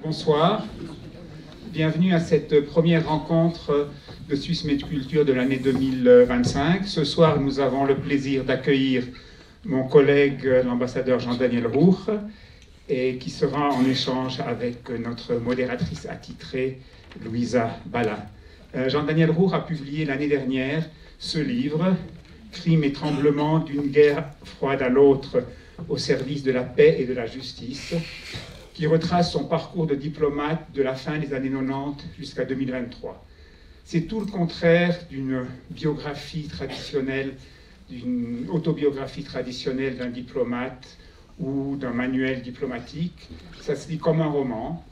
Bonsoir. Bienvenue à cette première rencontre de Swiss Medculture de l'année 2025. Ce soir, nous avons le plaisir d'accueillir mon collègue, l'ambassadeur Jean-Daniel Roure, et qui sera en échange avec notre modératrice attitrée, Louisa Bala. Jean-Daniel Roure a publié l'année dernière ce livre, Crimes et tremblements d'une guerre froide à l'autre au service de la paix et de la justice, qui retrace son parcours de diplomate de la fin des années 90 jusqu'à 2023. C'est tout le contraire d'une biographie traditionnelle, d'une autobiographie traditionnelle d'un diplomate ou d'un manuel diplomatique. Ça se lit comme un roman.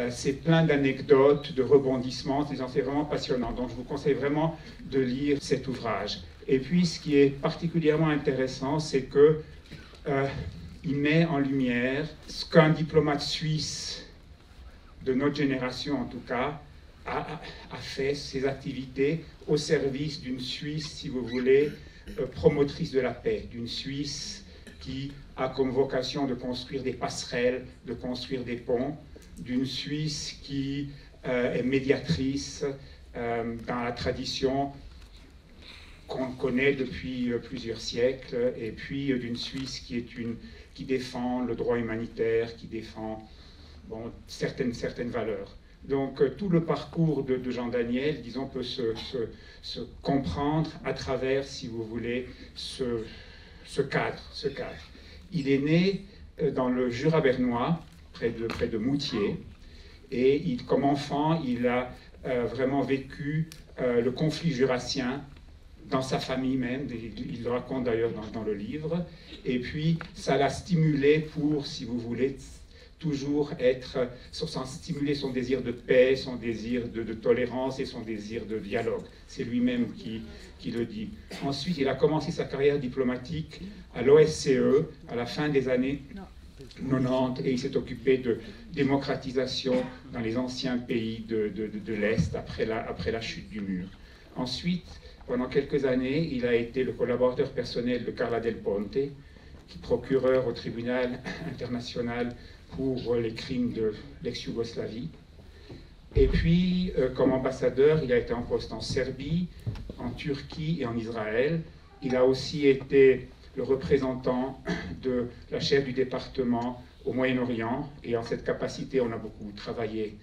C'est plein d'anecdotes, de rebondissements, c'est vraiment passionnant. Donc je vous conseille vraiment de lire cet ouvrage. Et puis ce qui est particulièrement intéressant, c'est que il met en lumière ce qu'un diplomate suisse, de notre génération en tout cas, a fait, ses activités au service d'une Suisse, si vous voulez, promotrice de la paix, d'une Suisse qui a comme vocation de construire des passerelles, de construire des ponts, d'une Suisse qui est médiatrice dans la tradition qu'on connaît depuis plusieurs siècles, et puis d'une Suisse qui défend le droit humanitaire, qui défend certaines valeurs. Donc tout le parcours de Jean-Daniel, disons, peut se comprendre à travers, si vous voulez, ce cadre. Il est né dans le Jura bernois, près de Moutier, et comme enfant, il a vraiment vécu le conflit jurassien dans sa famille même, il le raconte d'ailleurs dans le livre, et puis ça l'a stimulé pour, si vous voulez, toujours stimuler son désir de paix, son désir de tolérance et son désir de dialogue. C'est lui-même qui le dit. Ensuite, il a commencé sa carrière diplomatique à l'OSCE à la fin des années 90, et il s'est occupé de démocratisation dans les anciens pays de l'Est après la chute du mur. Ensuite, pendant quelques années, il a été le collaborateur personnel de Carla Del Ponte, qui est procureur au tribunal international pour les crimes de l'ex-Yougoslavie. Et puis, comme ambassadeur, il a été en poste en Serbie, en Turquie et en Israël. Il a aussi été le représentant de la chef du département au Moyen-Orient, et en cette capacité, on a beaucoup travaillé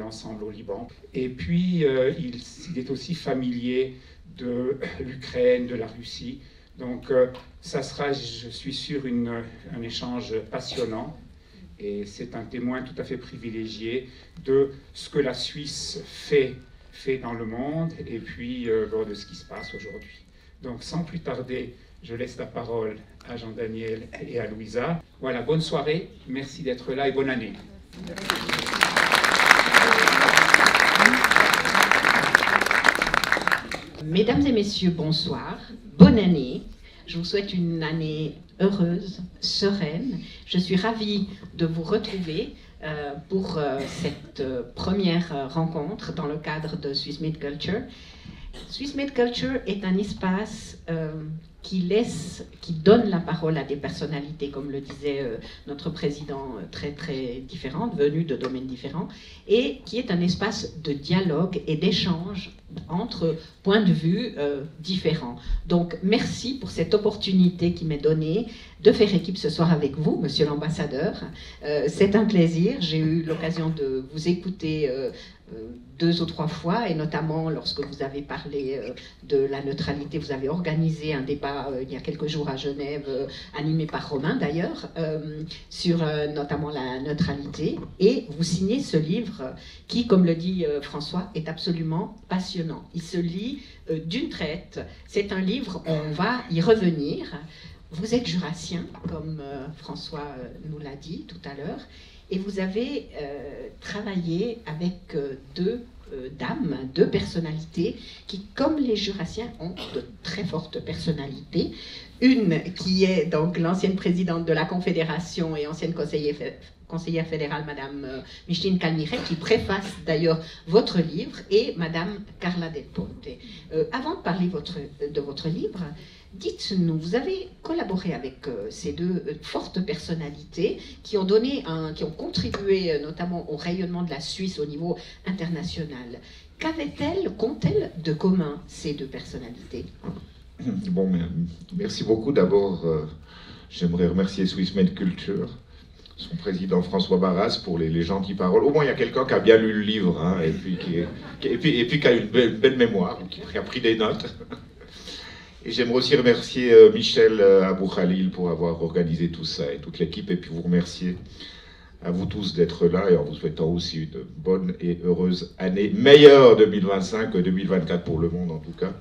ensemble au Liban. Et puis, il est aussi familier de l'Ukraine, de la Russie. Donc, ça sera, je suis sûr, un échange passionnant. Et c'est un témoin tout à fait privilégié de ce que la Suisse fait dans le monde, et puis de ce qui se passe aujourd'hui. Donc, sans plus tarder, je laisse la parole à Jean-Daniel et à Louisa. Voilà, bonne soirée, merci d'être là et bonne année. Mesdames et messieurs, bonsoir, bonne année. Je vous souhaite une année heureuse, sereine. Je suis ravie de vous retrouver pour cette première rencontre dans le cadre de Swiss Medculture. Swiss Medculture est un espace qui donne la parole à des personnalités, comme le disait notre président, très différentes, venues de domaines différents, et qui est un espace de dialogue et d'échange entre points de vue différents. Donc, merci pour cette opportunité qui m'est donnée de faire équipe ce soir avec vous, monsieur l'ambassadeur. C'est un plaisir. J'ai eu l'occasion de vous écouter 2 ou 3 fois, et notamment lorsque vous avez parlé de la neutralité, vous avez organisé un débat il y a quelques jours à Genève, animé par Romain d'ailleurs, sur notamment la neutralité, et vous signez ce livre qui, comme le dit François, est absolument passionnant. Il se lit d'une traite. C'est un livre, on va y revenir. Vous êtes jurassien, comme François nous l'a dit tout à l'heure, et vous avez travaillé avec 2 dames, 2 personnalités qui, comme les jurassiens, ont de très fortes personnalités. Une qui est donc l'ancienne présidente de la Confédération et ancienne conseillère fédérale, Madame Micheline Calmiret, qui préface d'ailleurs votre livre, et Madame Carla Del Ponte. Avant de parler de votre livre, Dites-nous, vous avez collaboré avec ces deux fortes personnalités qui ont contribué notamment au rayonnement de la Suisse au niveau international. Qu'ont-elles de commun, ces deux personnalités? Bon, merci beaucoup. D'abord, j'aimerais remercier Swissmed Culture, son président François Barras, pour les gentilles paroles. Au moins, il y a quelqu'un qui a bien lu le livre, hein, et puis qui a une belle mémoire, qui a pris des notes. Et j'aimerais aussi remercier Michel Abou Khalil pour avoir organisé tout ça, et toute l'équipe, et puis vous remercier à vous tous d'être là, et en vous souhaitant aussi une bonne et heureuse année, meilleure 2025 que 2024 pour le monde en tout cas.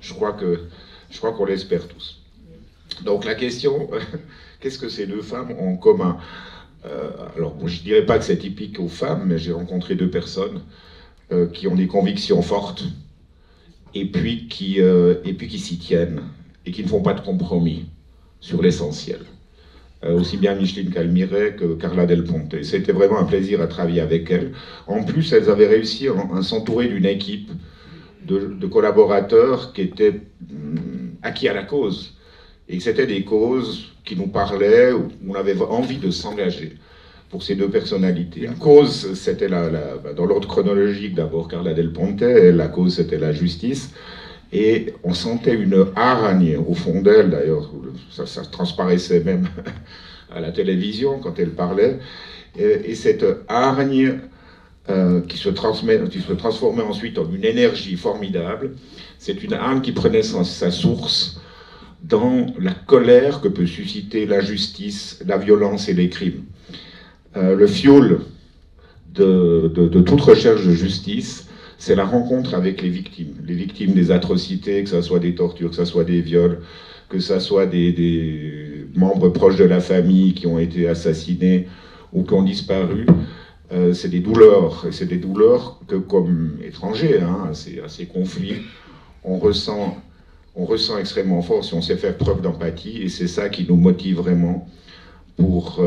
Je crois qu'on l'espère tous. Donc la question, qu'est-ce que ces deux femmes ont en commun? Alors bon, je ne dirais pas que c'est typique aux femmes, mais j'ai rencontré deux personnes qui ont des convictions fortes, et puis qui s'y tiennent, et qui ne font pas de compromis sur l'essentiel. Aussi bien Micheline Calmiret que Carla Del Ponte. C'était vraiment un plaisir à travailler avec elles. En plus, elles avaient réussi à s'entourer d'une équipe de collaborateurs qui étaient acquis à la cause. Et c'était des causes qui nous parlaient, où on avait envie de s'engager pour ces deux personnalités. Une cause, c'était dans l'ordre chronologique d'abord Carla Del Ponte, et la cause c'était la justice. Et on sentait une hargne au fond d'elle, d'ailleurs, ça transparaissait même à la télévision quand elle parlait. Et cette hargne qui se transformait ensuite en une énergie formidable, c'est une hargne qui prenait sa source dans la colère que peut susciter l'injustice, la violence et les crimes. Le fioul de toute recherche de justice, c'est la rencontre avec les victimes des atrocités, que ce soit des tortures, que ce soit des viols, que ce soit des membres proches de la famille qui ont été assassinés ou qui ont disparu. C'est des douleurs, et c'est des douleurs que, comme étrangers à ces conflits, on ressent extrêmement fort si on sait faire preuve d'empathie, et c'est ça qui nous motive vraiment pour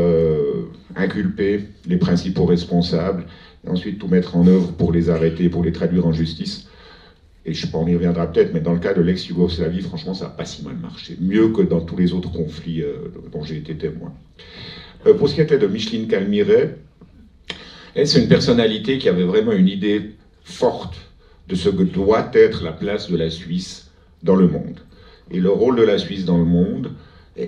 inculper les principaux responsables, et ensuite tout mettre en œuvre pour les arrêter, pour les traduire en justice. Et je sais pas, on y reviendra peut-être, mais dans le cas de l'ex-Yougoslavie, franchement, ça n'a pas si mal marché. Mieux que dans tous les autres conflits dont j'ai été témoin. Pour ce qui était de Micheline Calmiret, elle, c'est une personnalité qui avait vraiment une idée forte de ce que doit être la place de la Suisse dans le monde. Et le rôle de la Suisse dans le monde, à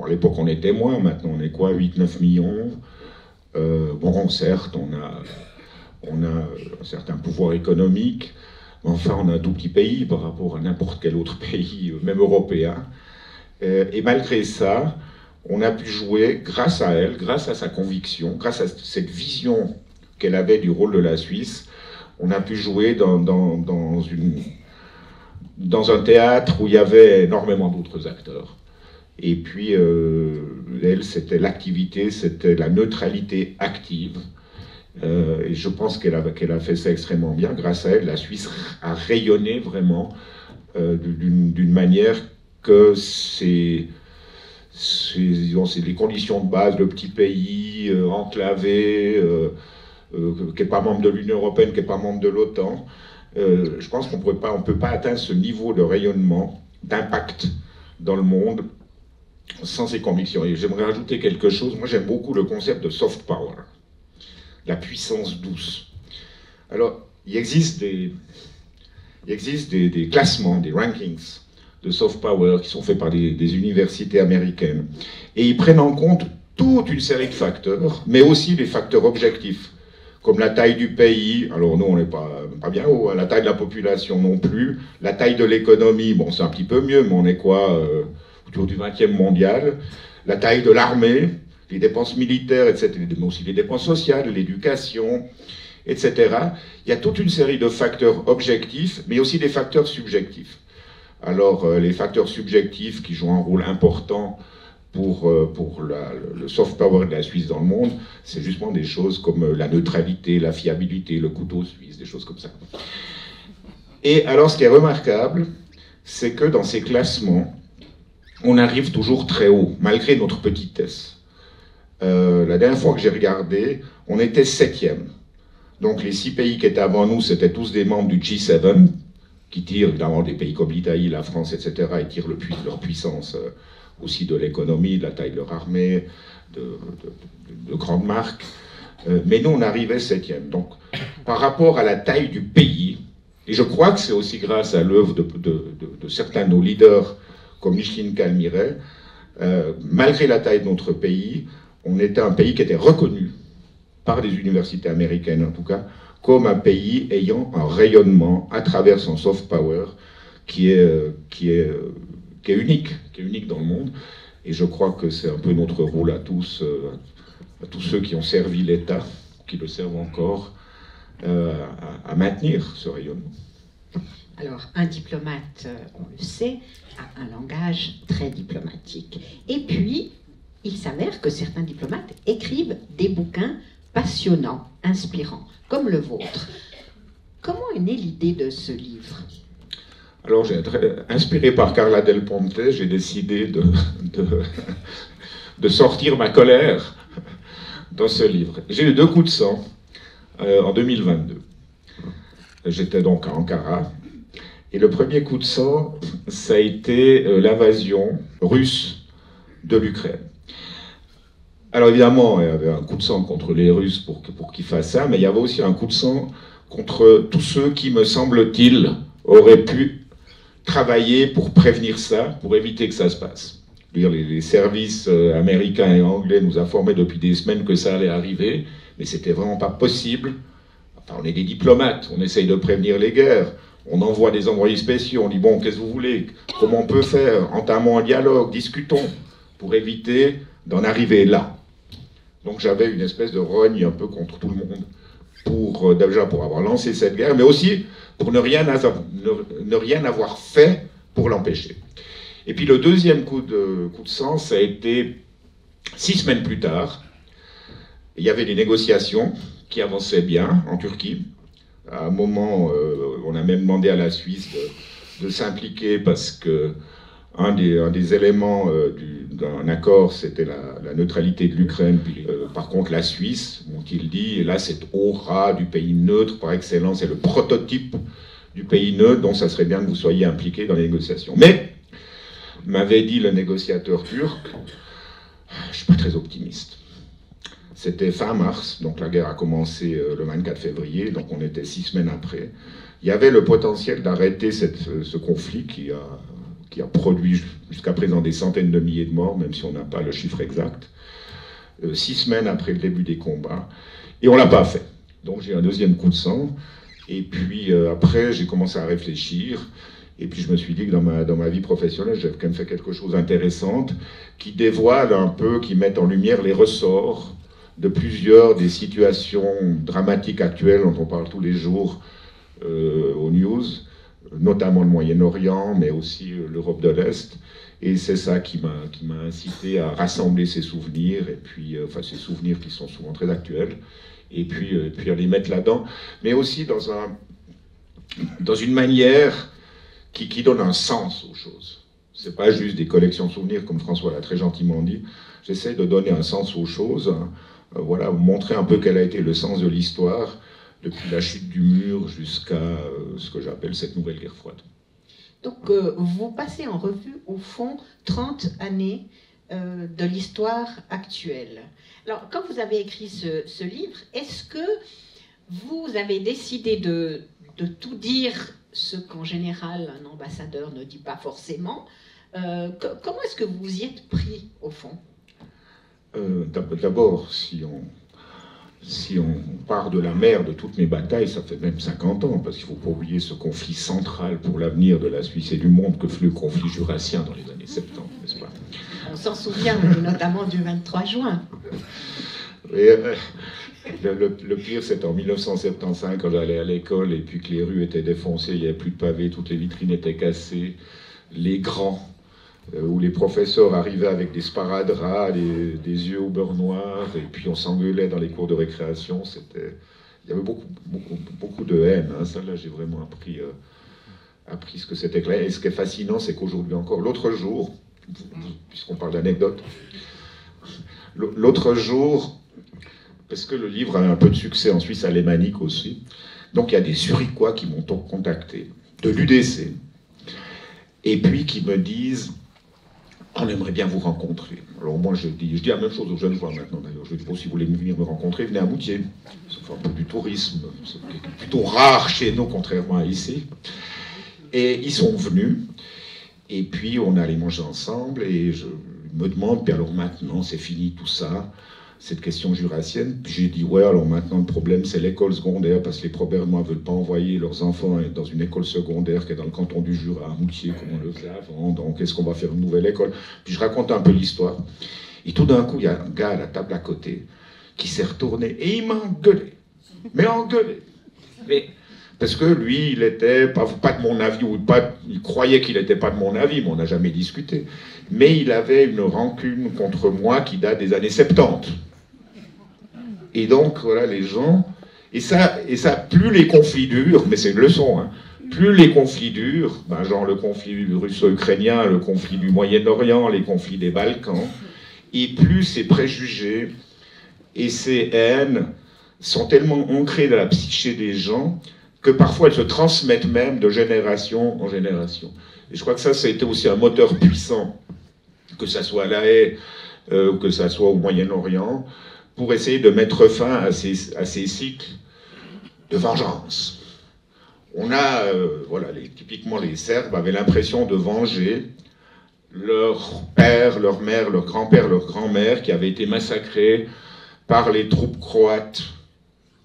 l'époque on est témoin, maintenant on est quoi, 8-9 millions. Bon, certes, on a un certain pouvoir économique, mais enfin, on a un tout petit pays par rapport à n'importe quel autre pays, même européen. Et malgré ça, on a pu jouer, grâce à elle, grâce à sa conviction, grâce à cette vision qu'elle avait du rôle de la Suisse, on a pu jouer dans un théâtre où il y avait énormément d'autres acteurs. Et puis, elle, c'était l'activité, c'était la neutralité active. Et je pense qu'elle a fait ça extrêmement bien. Grâce à elle, la Suisse a rayonné vraiment d'une manière que c'est les conditions de base, le petit pays enclavé, qui n'est pas membre de l'Union européenne, qui n'est pas membre de l'OTAN. Je pense qu'on ne peut pas atteindre ce niveau de rayonnement, d'impact dans le monde sans ces convictions. Et j'aimerais rajouter quelque chose. Moi, j'aime beaucoup le concept de soft power, la puissance douce. Alors, il existe des classements, des rankings de soft power qui sont faits par des universités américaines. Et ils prennent en compte toute une série de facteurs, mais aussi des facteurs objectifs, comme la taille du pays. Alors nous, on n'est pas bien haut, hein, la taille de la population non plus, la taille de l'économie, bon, c'est un petit peu mieux, mais on est quoi, autour du 20e mondial, la taille de l'armée, les dépenses militaires, etc., mais aussi les dépenses sociales, l'éducation, etc. Il y a toute une série de facteurs objectifs, mais aussi des facteurs subjectifs. Alors, les facteurs subjectifs qui jouent un rôle important pour le soft power de la Suisse dans le monde, c'est justement des choses comme la neutralité, la fiabilité, le couteau suisse, des choses comme ça. Et alors, ce qui est remarquable, c'est que dans ces classements, on arrive toujours très haut, malgré notre petitesse. La dernière fois que j'ai regardé, on était 7e. Donc les 6 pays qui étaient avant nous, c'était tous des membres du G7, qui tirent évidemment des pays comme l'Italie, la France, etc., et tirent leur puissance aussi de l'économie, de la taille de leur armée, de grandes marques. Mais nous, on arrivait 7e. Donc, par rapport à la taille du pays, et je crois que c'est aussi grâce à l'œuvre de certains de nos leaders, comme Nishin Kalmiret, malgré la taille de notre pays, on était un pays qui était reconnu par des universités américaines, en tout cas, comme un pays ayant un rayonnement à travers son soft power qui est unique dans le monde. Et je crois que c'est un peu notre rôle à tous ceux qui ont servi l'État, qui le servent encore, à maintenir ce rayonnement. Alors, un diplomate, on le sait, a un langage très diplomatique. Et puis, il s'avère que certains diplomates écrivent des bouquins passionnants, inspirants, comme le vôtre. Comment est née l'idée de ce livre? Alors, inspiré par Carla Del Ponte, j'ai décidé de sortir ma colère dans ce livre. J'ai eu 2 coups de sang en 2022. J'étais donc à Ankara. Et le premier coup de sang, ça a été l'invasion russe de l'Ukraine. Alors évidemment, il y avait un coup de sang contre les Russes pour qu'ils fassent ça, mais il y avait aussi un coup de sang contre tous ceux qui, me semble-t-il, auraient pu travailler pour prévenir ça, pour éviter que ça se passe. Les services américains et anglais nous informaient depuis des semaines que ça allait arriver, mais c'était vraiment pas possible. Enfin, on est des diplomates, on essaye de prévenir les guerres, on envoie des envoyés spéciaux, on dit bon, qu'est-ce que vous voulez, comment on peut faire, entamons un dialogue, discutons, pour éviter d'en arriver là. Donc j'avais une espèce de rogne un peu contre tout le monde, déjà pour avoir lancé cette guerre, mais aussi pour ne rien avoir fait pour l'empêcher. Et puis le deuxième coup de sang, ça a été 6 semaines plus tard. Il y avait des négociations qui avançaient bien en Turquie. À un moment, on a même demandé à la Suisse de s'impliquer parce que un des éléments d'un accord, c'était la neutralité de l'Ukraine. Par contre, la Suisse, ont-ils dit, et là c'est au ras du pays neutre par excellence, c'est le prototype du pays neutre, donc ça serait bien que vous soyez impliqués dans les négociations. Mais, m'avait dit le négociateur turc, je ne suis pas très optimiste. C'était fin mars, donc la guerre a commencé le 24 février, donc on était 6 semaines après. Il y avait le potentiel d'arrêter ce conflit qui a produit jusqu'à présent des centaines de milliers de morts, même si on n'a pas le chiffre exact, 6 semaines après le début des combats, et on ne l'a pas fait. Donc j'ai eu un deuxième coup de sang, et puis après j'ai commencé à réfléchir, et puis je me suis dit que dans ma vie professionnelle, j'avais quand même fait quelque chose d'intéressant, qui dévoile un peu, qui met en lumière les ressorts de plusieurs des situations dramatiques actuelles dont on parle tous les jours aux news, notamment le Moyen-Orient, mais aussi l'Europe de l'Est. Et c'est ça qui m'a incité à rassembler ces souvenirs, et puis, enfin ces souvenirs qui sont souvent très actuels, et puis à les mettre là-dedans, mais aussi dans une manière qui donne un sens aux choses. C'est pas juste des collections de souvenirs, comme François l'a très gentiment dit. J'essaie de donner un sens aux choses, voilà, montrer un peu quel a été le sens de l'histoire, depuis la chute du mur jusqu'à ce que j'appelle cette nouvelle guerre froide. Donc, vous passez en revue, au fond, 30 années de l'histoire actuelle. Alors, quand vous avez écrit ce livre, est-ce que vous avez décidé de tout dire, ce qu'en général un ambassadeur ne dit pas forcément? Comment est-ce que vous y êtes pris, au fond? D'abord, si on part de la mère de toutes mes batailles, ça fait même 50 ans, parce qu'il ne faut pas oublier ce conflit central pour l'avenir de la Suisse et du monde que fut le conflit jurassien dans les années 70, n'est-ce pas? On s'en souvient, notamment du 23 juin. Et, le pire, c'est en 1975, quand j'allais à l'école, et puis que les rues étaient défoncées, il n'y avait plus de pavés, toutes les vitrines étaient cassées, les grands, où les professeurs arrivaient avec des sparadraps, des yeux au beurre noir, et puis on s'engueulait dans les cours de récréation. Il y avait beaucoup de haine. Hein. Ça, là, j'ai vraiment appris ce que c'était que la haine. Et ce qui est fascinant, c'est qu'aujourd'hui encore, l'autre jour, puisqu'on parle d'anecdotes, l'autre jour, parce que le livre a un peu de succès en Suisse alémanique aussi, donc il y a des Zurichois qui m'ont contacté de l'UDC, et puis qui me disent « On aimerait bien vous rencontrer ». Alors moi je dis la même chose aux jeunes gens maintenant d'ailleurs, je dis bon, si vous voulez venir me rencontrer, venez à Moutier. Ça fait un peu du tourisme, c'est plutôt rare chez nous contrairement à ici. Et ils sont venus, et puis on allait manger ensemble, et je me demande, puis alors maintenant c'est fini tout ça, cette question jurassienne. Puis j'ai dit ouais, alors maintenant le problème c'est l'école secondaire, parce que les Probernois ne veulent pas envoyer leurs enfants dans une école secondaire qui est dans le canton du Jura, à Moutier, comme on le faisait avant, donc est-ce qu'on va faire une nouvelle école? Puis je raconte un peu l'histoire, et tout d'un coup il y a un gars à la table à côté qui s'est retourné, et il m'a engueulé, mais engueulé, mais parce que lui il était pas de mon avis, ou pas, il croyait qu'il n'était pas de mon avis, mais on n'a jamais discuté, mais il avait une rancune contre moi qui date des années 70. Et donc, voilà, les gens... Et ça, plus les conflits durent, mais c'est une leçon, hein, plus les conflits durent, ben, genre le conflit russo-ukrainien, le conflit du Moyen-Orient, les conflits des Balkans, et plus ces préjugés et ces haines sont tellement ancrées dans la psyché des gens que parfois elles se transmettent même de génération en génération. Et je crois que ça a été aussi un moteur puissant, que ça soit à La Haye, que ça soit au Moyen-Orient, pour essayer de mettre fin à ces cycles de vengeance. On a, voilà, typiquement les Serbes avaient l'impression de venger leur père, leur mère, leur grand-père, leur grand-mère qui avaient été massacrés par les troupes croates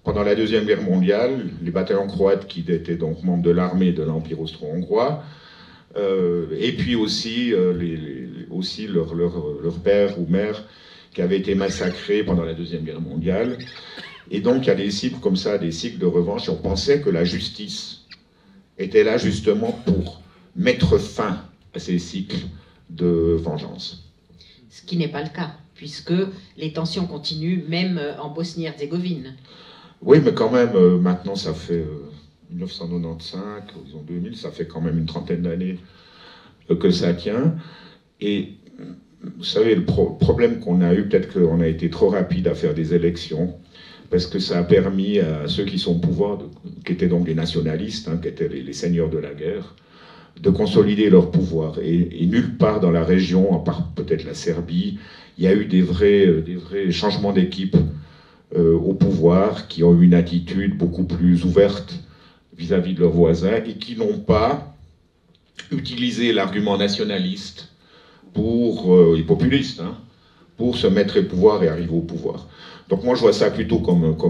pendant la Deuxième Guerre mondiale, les bataillons croates qui étaient donc membres de l'armée de l'Empire austro-hongrois, et puis aussi, leur père ou mère qui avaient été massacrés pendant la Deuxième Guerre mondiale. Et donc, il y a des cycles comme ça, des cycles de revanche, et on pensait que la justice était là justement pour mettre fin à ces cycles de vengeance. Ce qui n'est pas le cas, puisque les tensions continuent même en Bosnie-Herzégovine. Oui, mais quand même, maintenant, ça fait 1995, disons 2000, ça fait quand même une trentaine d'années que ça tient. Et vous savez, le problème qu'on a eu, peut-être qu'on a été trop rapide à faire des élections, parce que ça a permis à ceux qui sont au pouvoir, qui étaient donc des nationalistes, hein, qui étaient les seigneurs de la guerre, de consolider leur pouvoir. Et nulle part dans la région, à part peut-être la Serbie, il y a eu des vrais changements d'équipe au pouvoir, qui ont eu une attitude beaucoup plus ouverte vis-à-vis de leurs voisins, et qui n'ont pas utilisé l'argument nationaliste et populiste, hein, pour se mettre au pouvoir et arriver au pouvoir. Donc moi je vois ça plutôt comme un peu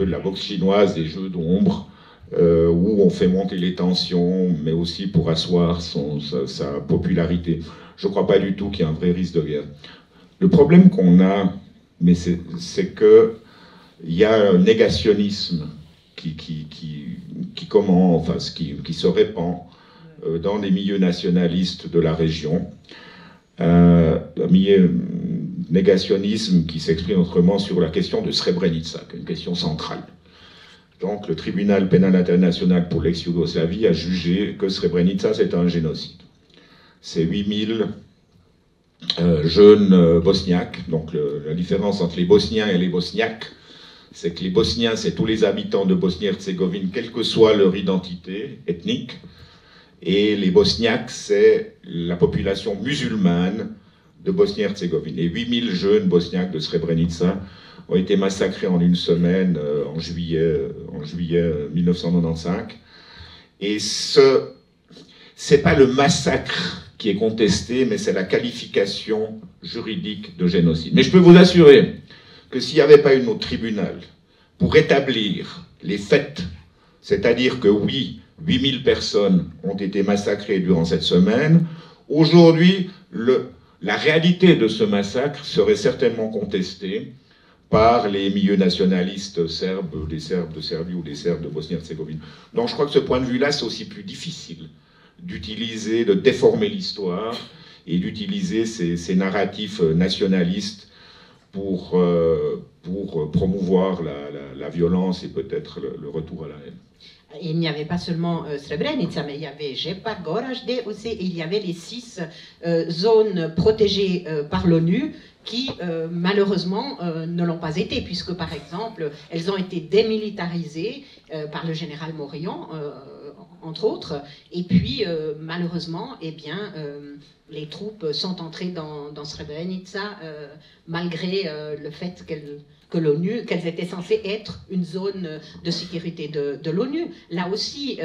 de la boxe chinoise, des jeux d'ombre, où on fait monter les tensions, mais aussi pour asseoir sa popularité. Je ne crois pas du tout qu'il y ait un vrai risque de guerre. Le problème qu'on a, mais c'est qu'il y a un négationnisme qui se répand dans les milieux nationalistes de la région, un négationnisme qui s'exprime autrement sur la question de Srebrenica, qui est une question centrale. Donc le tribunal pénal international pour l'ex-Yougoslavie a jugé que Srebrenica c'est un génocide. C'est 8000 jeunes bosniaques, donc la différence entre les Bosniens et les Bosniaques, c'est que les Bosniens c'est tous les habitants de Bosnie-Herzégovine, quelle que soit leur identité ethnique, et les Bosniaques, c'est la population musulmane de Bosnie-Herzégovine. Et 8000 jeunes Bosniaques de Srebrenica ont été massacrés en une semaine, en juillet 1995. Et c'est pas le massacre qui est contesté, mais c'est la qualification juridique de génocide. Mais je peux vous assurer que s'il n'y avait pas eu notre tribunal pour établir les faits, c'est-à-dire que oui, 8000 personnes ont été massacrées durant cette semaine. Aujourd'hui, la réalité de ce massacre serait certainement contestée par les milieux nationalistes serbes, les Serbes de Serbie ou les Serbes de Bosnie-Herzégovine. Donc je crois que ce point de vue-là, c'est aussi plus difficile de déformer l'histoire et d'utiliser ces narratifs nationalistes pour promouvoir la violence et peut-être le retour à la haine. Il n'y avait pas seulement Srebrenica, mais il y avait Žepa, Goražde aussi, et il y avait les 6 zones protégées par l'ONU qui malheureusement ne l'ont pas été, puisque par exemple, elles ont été démilitarisées par le général Morillon, entre autres, et puis malheureusement, eh bien, les troupes sont entrées dans Srebrenica malgré le fait qu'elles étaient censées être une zone de sécurité de l'ONU. Là aussi,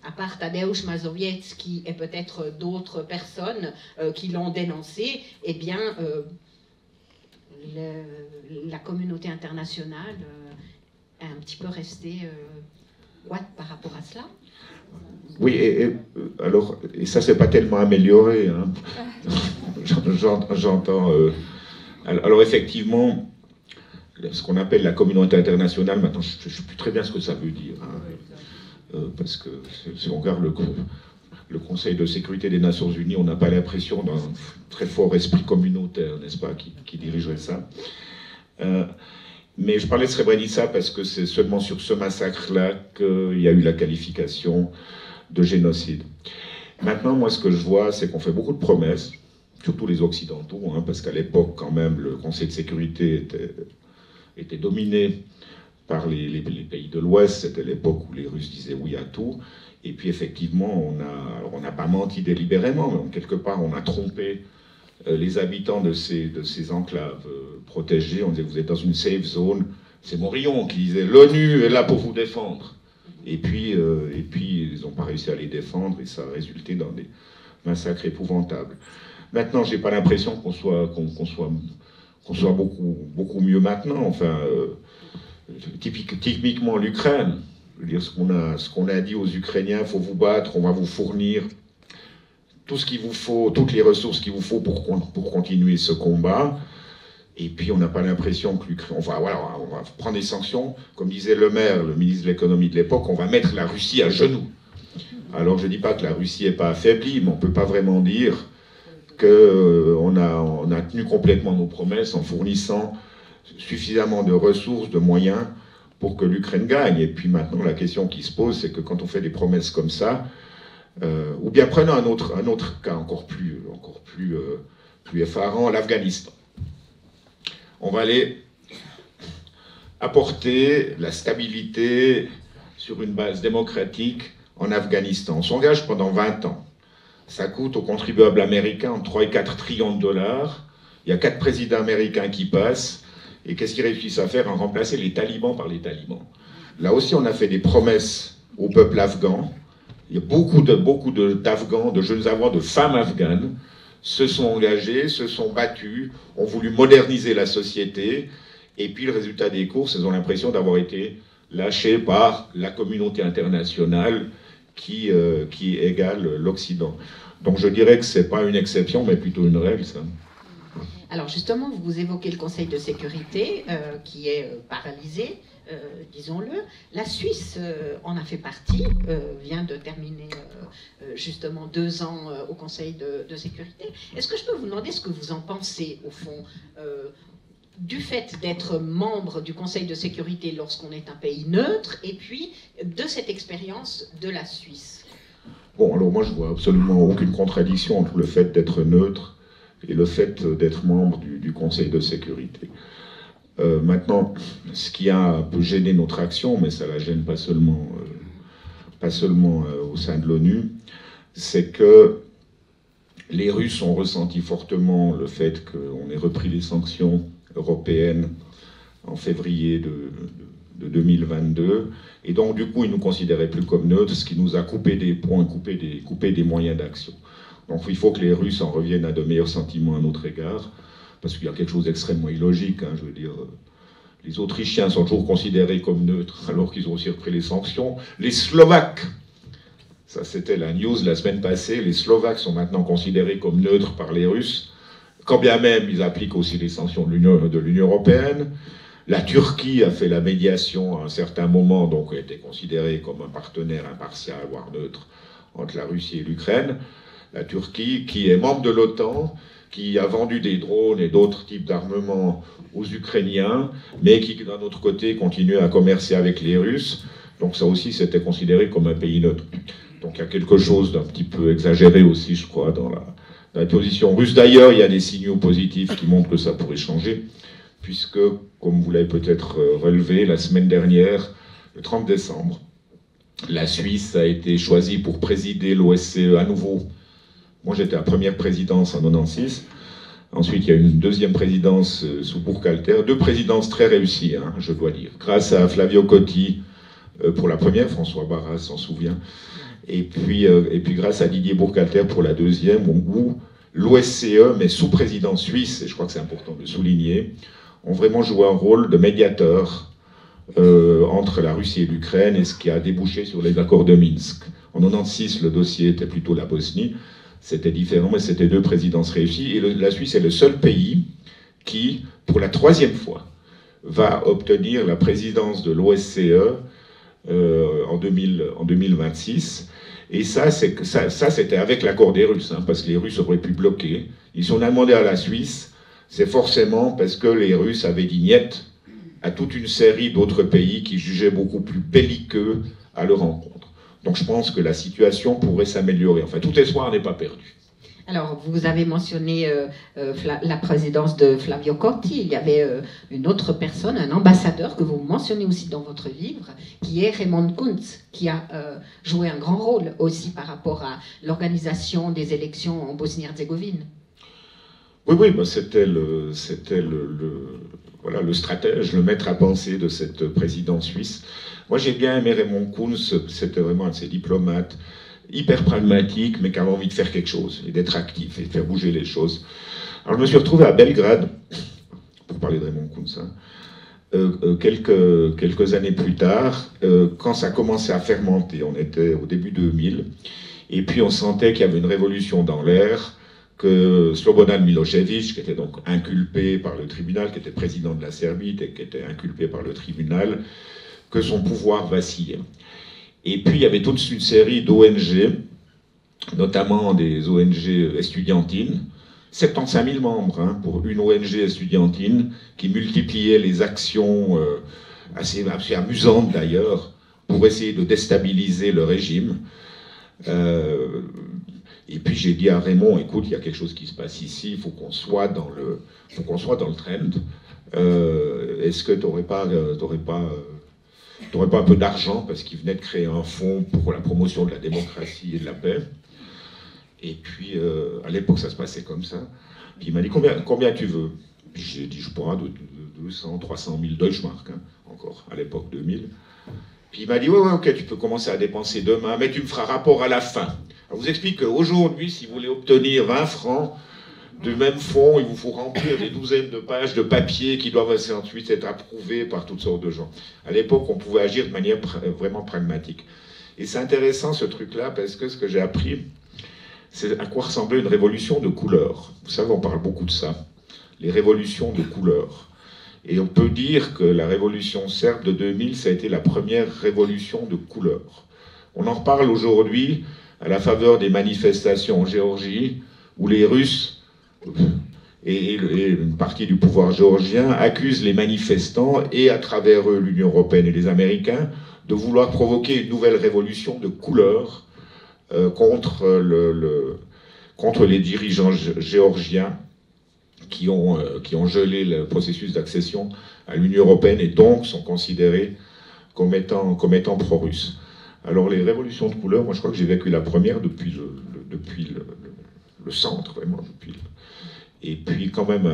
à part Tadeusz Mazowiecki et peut-être d'autres personnes qui l'ont dénoncé, eh bien, la communauté internationale est un petit peu restée what par rapport à cela. Oui, alors, et ça c'est pas tellement amélioré, hein. J'entends. Alors effectivement, ce qu'on appelle la communauté internationale, maintenant je ne sais plus très bien ce que ça veut dire, hein, parce que si on regarde le Conseil de sécurité des Nations Unies, on n'a pas l'impression d'un très fort esprit communautaire, n'est-ce pas, qui dirigerait ça. Mais je parlais de Srebrenica parce que c'est seulement sur ce massacre-là qu'il y a eu la qualification de génocide. Maintenant, moi, ce que je vois, c'est qu'on fait beaucoup de promesses, surtout les Occidentaux, hein, parce qu'à l'époque, quand même, le Conseil de sécurité était dominé par les pays de l'Ouest. C'était l'époque où les Russes disaient oui à tout. Et puis, effectivement, on n'a pas menti délibérément, mais quelque part, on a trompé les habitants de ces enclaves protégées. On disait, vous êtes dans une safe zone. C'est Morillon qui disait, l'ONU est là pour vous défendre. Et puis, ils n'ont pas réussi à les défendre, et ça a résulté dans des massacres épouvantables. Maintenant, j'ai pas l'impression qu'on soit beaucoup mieux maintenant. Enfin, typiquement l'Ukraine. Je veux dire, ce qu'on a dit aux Ukrainiens, il faut vous battre, on va vous fournir tout ce qu'il vous faut, toutes les ressources qu'il vous faut pour continuer ce combat. Et puis on n'a pas l'impression que l'Ukraine... on va prendre des sanctions, comme disait Le Maire, le ministre de l'économie de l'époque, on va mettre la Russie à genoux. Alors je ne dis pas que la Russie n'est pas affaiblie, mais on ne peut pas vraiment dire qu'on a tenu complètement nos promesses en fournissant suffisamment de ressources, de moyens pour que l'Ukraine gagne. Et puis maintenant, la question qui se pose, c'est que quand on fait des promesses comme ça, ou bien prenons un autre cas encore plus effarant, l'Afghanistan. On va aller apporter la stabilité sur une base démocratique en Afghanistan. On s'engage pendant 20 ans. Ça coûte aux contribuables américains entre 3 et 4 trillions de dollars. Il y a 4 présidents américains qui passent. Et qu'est-ce qu'ils réussissent à faire? En remplacer les talibans par les talibans. Là aussi, on a fait des promesses au peuple afghan. Il y a beaucoup d'Afghans, de jeunes Afghans, de femmes afghanes se sont engagés, se sont battus, ont voulu moderniser la société, et puis le résultat des courses, elles ont l'impression d'avoir été lâchées par la communauté internationale qui égale l'Occident. Donc je dirais que ce n'est pas une exception, mais plutôt une règle, ça. Alors justement, vous évoquez le Conseil de sécurité qui est paralysé, disons-le. La Suisse en a fait partie, vient de terminer justement 2 ans au Conseil de sécurité. Est-ce que je peux vous demander ce que vous en pensez, au fond, du fait d'être membre du Conseil de sécurité lorsqu'on est un pays neutre, et puis de cette expérience de la Suisse? Bon, alors moi je vois absolument aucune contradiction entre le fait d'être neutre et le fait d'être membre du Conseil de sécurité. Maintenant, ce qui a un peu gêné notre action, mais ça la gêne pas seulement au sein de l'ONU, c'est que les Russes ont ressenti fortement le fait qu'on ait repris les sanctions européennes en février de 2022, et donc du coup ils nous considéraient plus comme neutres, ce qui nous a coupé des points, coupé des moyens d'action. Donc il faut que les Russes en reviennent à de meilleurs sentiments à notre égard, parce qu'il y a quelque chose d'extrêmement illogique, hein, je veux dire, les Autrichiens sont toujours considérés comme neutres, alors qu'ils ont aussi repris les sanctions. Les Slovaques, ça c'était la news la semaine passée, les Slovaques sont maintenant considérés comme neutres par les Russes, quand bien même ils appliquent aussi les sanctions de l'Union européenne. La Turquie a fait la médiation à un certain moment, donc a été considérée comme un partenaire impartial, voire neutre, entre la Russie et l'Ukraine. La Turquie, qui est membre de l'OTAN, qui a vendu des drones et d'autres types d'armements aux Ukrainiens, mais qui, d'un autre côté, continue à commercer avec les Russes. Donc ça aussi, c'était considéré comme un pays neutre. Donc il y a quelque chose d'un petit peu exagéré aussi, je crois, dans la position russe. D'ailleurs, il y a des signaux positifs qui montrent que ça pourrait changer, puisque, comme vous l'avez peut-être relevé, la semaine dernière, le 30 décembre, la Suisse a été choisie pour présider l'OSCE à nouveau. Moi, j'étais à la première présidence en 1996. Ensuite, il y a eu une deuxième présidence sous Burkhalter. 2 présidences très réussies, hein, je dois dire. Grâce à Flavio Cotti pour la première, François Barras s'en souvient. Et puis grâce à Didier Burkhalter pour la deuxième, où l'OSCE, mais sous présidence suisse, et je crois que c'est important de le souligner, ont vraiment joué un rôle de médiateur entre la Russie et l'Ukraine, et ce qui a débouché sur les accords de Minsk. En 1996, le dossier était plutôt la Bosnie. C'était différent, mais c'était 2 présidences réussies. Et la Suisse est le seul pays qui, pour la 3e fois, va obtenir la présidence de l'OSCE en 2026. Et ça, c'était avec l'accord des Russes, hein, parce que les Russes auraient pu bloquer. Et si on a demandé à la Suisse, c'est forcément parce que les Russes avaient dit niet à toute une série d'autres pays qui jugeaient beaucoup plus belliqueux à leur encontre. Donc je pense que la situation pourrait s'améliorer. Enfin, tout espoir n'est pas perdu. Alors, vous avez mentionné la présidence de Flavio Cotti. Il y avait une autre personne, un ambassadeur que vous mentionnez aussi dans votre livre, qui est Raymond Kuntz, qui a joué un grand rôle aussi par rapport à l'organisation des élections en Bosnie-Herzégovine. Oui, bah c'était le stratège, le maître à penser de cette présidence suisse. Moi, j'ai bien aimé Raymond Kuntz. C'était vraiment un de ces diplomates hyper pragmatique, mais qui avait envie de faire quelque chose, et d'être actif, et de faire bouger les choses. Alors je me suis retrouvé à Belgrade, pour parler de Raymond Kuntz, hein, quelques années plus tard, quand ça commençait à fermenter, on était au début 2000, et puis on sentait qu'il y avait une révolution dans l'air, que Slobodan Milošević, qui était donc inculpé par le tribunal, qui était président de la Serbie, et qui était inculpé par le tribunal, que son pouvoir vacillait. Et puis il y avait toute une série d'ONG, notamment des ONG estudiantines, 75 000 membres hein, pour une ONG estudiantine, qui multipliait les actions assez amusantes d'ailleurs, pour essayer de déstabiliser le régime. Et puis j'ai dit à Raymond, écoute, il y a quelque chose qui se passe ici, il faut qu'on soit dans le trend. Est-ce que tu n'aurais pas un peu d'argent, parce qu'il venait de créer un fonds pour la promotion de la démocratie et de la paix. Et puis, à l'époque, ça se passait comme ça. Puis il m'a dit, combien tu veux? Puis j'ai dit, je pourrais de 200, 300 000 Deutschmark, hein, encore, à l'époque 2000. Puis il m'a dit, ouais, ok, tu peux commencer à dépenser demain, mais tu me feras rapport à la fin. Alors, je vous explique qu'aujourd'hui, si vous voulez obtenir 20 francs du même fonds, il vous faut remplir des douzaines de pages de papier qui doivent ensuite être approuvés par toutes sortes de gens. À l'époque, on pouvait agir de manière vraiment pragmatique. Et c'est intéressant ce truc-là, parce que ce que j'ai appris, c'est à quoi ressemblait une révolution de couleurs. Vous savez, on parle beaucoup de ça, les révolutions de couleurs. Et on peut dire que la révolution serbe de 2000, ça a été la première révolution de couleurs. On en reparle aujourd'hui à la faveur des manifestations en Géorgie, où les Russes et une partie du pouvoir géorgien accusent les manifestants, et à travers eux l'Union européenne et les Américains, de vouloir provoquer une nouvelle révolution de couleurs contre les dirigeants géorgiens qui ont gelé le processus d'accession à l'Union européenne et donc sont considérés comme étant pro-russes. Alors les révolutions de couleurs, moi je crois que j'ai vécu la première depuis le centre, vraiment. Et puis quand même,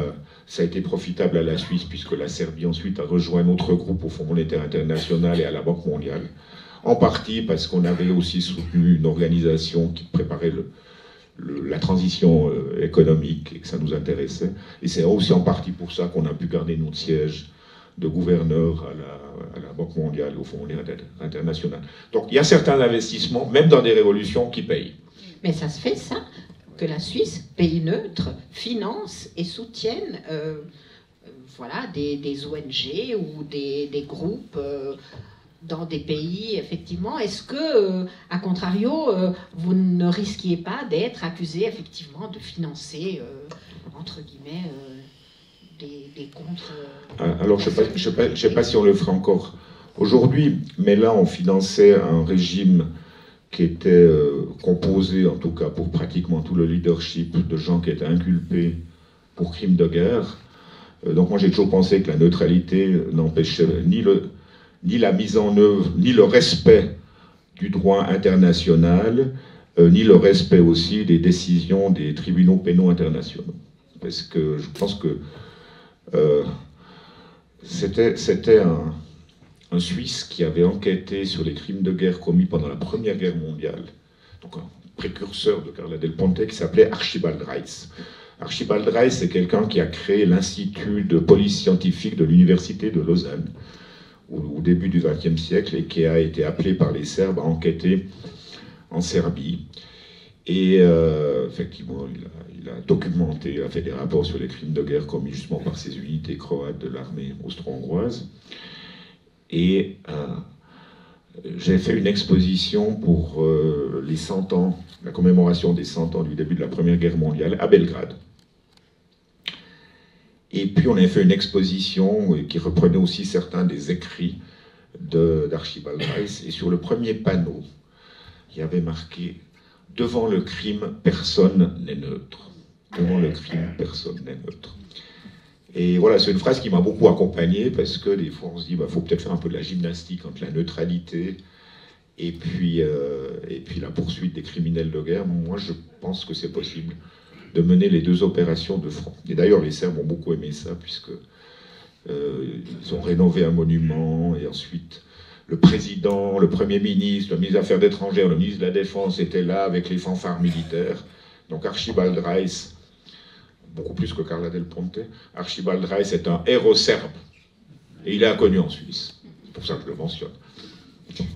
ça a été profitable à la Suisse, puisque la Serbie ensuite a rejoint un autre groupe au Fonds monétaire international et à la Banque mondiale. En partie parce qu'on avait aussi soutenu une organisation qui préparait la transition économique et que ça nous intéressait. Et c'est aussi en partie pour ça qu'on a pu garder notre siège de gouverneur à la Banque mondiale et au Fonds monétaire international. Donc il y a certains investissements, même dans des révolutions, qui payent. Mais ça se fait, ça, que la Suisse, pays neutre, finance et soutienne voilà, des ONG ou des groupes dans des pays, effectivement. Est-ce que, à contrario, vous ne risquiez pas d'être accusé, effectivement, de financer, entre guillemets, des contre... Alors, je ne sais pas si on le ferait encore aujourd'hui, mais là, on finançait un régime qui était composé, en tout cas pour pratiquement tout le leadership, de gens qui étaient inculpés pour crimes de guerre. Donc moi j'ai toujours pensé que la neutralité n'empêchait ni la mise en œuvre, ni le respect du droit international, ni le respect aussi des décisions des tribunaux pénaux internationaux. Parce que je pense que c'était un Suisse qui avait enquêté sur les crimes de guerre commis pendant la Première Guerre mondiale, donc un précurseur de Carla Del Ponte, qui s'appelait Archibald Reis. Archibald Reis, c'est quelqu'un qui a créé l'Institut de police scientifique de l'Université de Lausanne au début du XXe siècle et qui a été appelé par les Serbes à enquêter en Serbie. Et effectivement, il a documenté, il a fait des rapports sur les crimes de guerre commis justement par ces unités croates de l'armée austro-hongroise. Et j'ai fait une exposition pour les 100 ans, la commémoration des 100 ans du début de la Première Guerre mondiale à Belgrade. Et puis on a fait une exposition qui reprenait aussi certains des écrits d'Archibald Reis. Et sur le premier panneau, il y avait marqué « Devant le crime, personne n'est neutre ». Devant le crime, personne n'est neutre. Et voilà, c'est une phrase qui m'a beaucoup accompagné parce que des fois on se dit faut peut-être faire un peu de la gymnastique entre la neutralité et puis la poursuite des criminels de guerre. Moi je pense que c'est possible de mener les deux opérations de front. Et d'ailleurs les Serbes ont beaucoup aimé ça puisque ils ont rénové un monument et ensuite le président, le premier ministre, le ministre des Affaires étrangères, le ministre de la Défense étaient là avec les fanfares militaires. Donc Archibald Reis, beaucoup plus que Carla Del Ponte, Archibald Reis est un héros serbe. Et il est inconnu en Suisse. C'est pour ça que je le mentionne.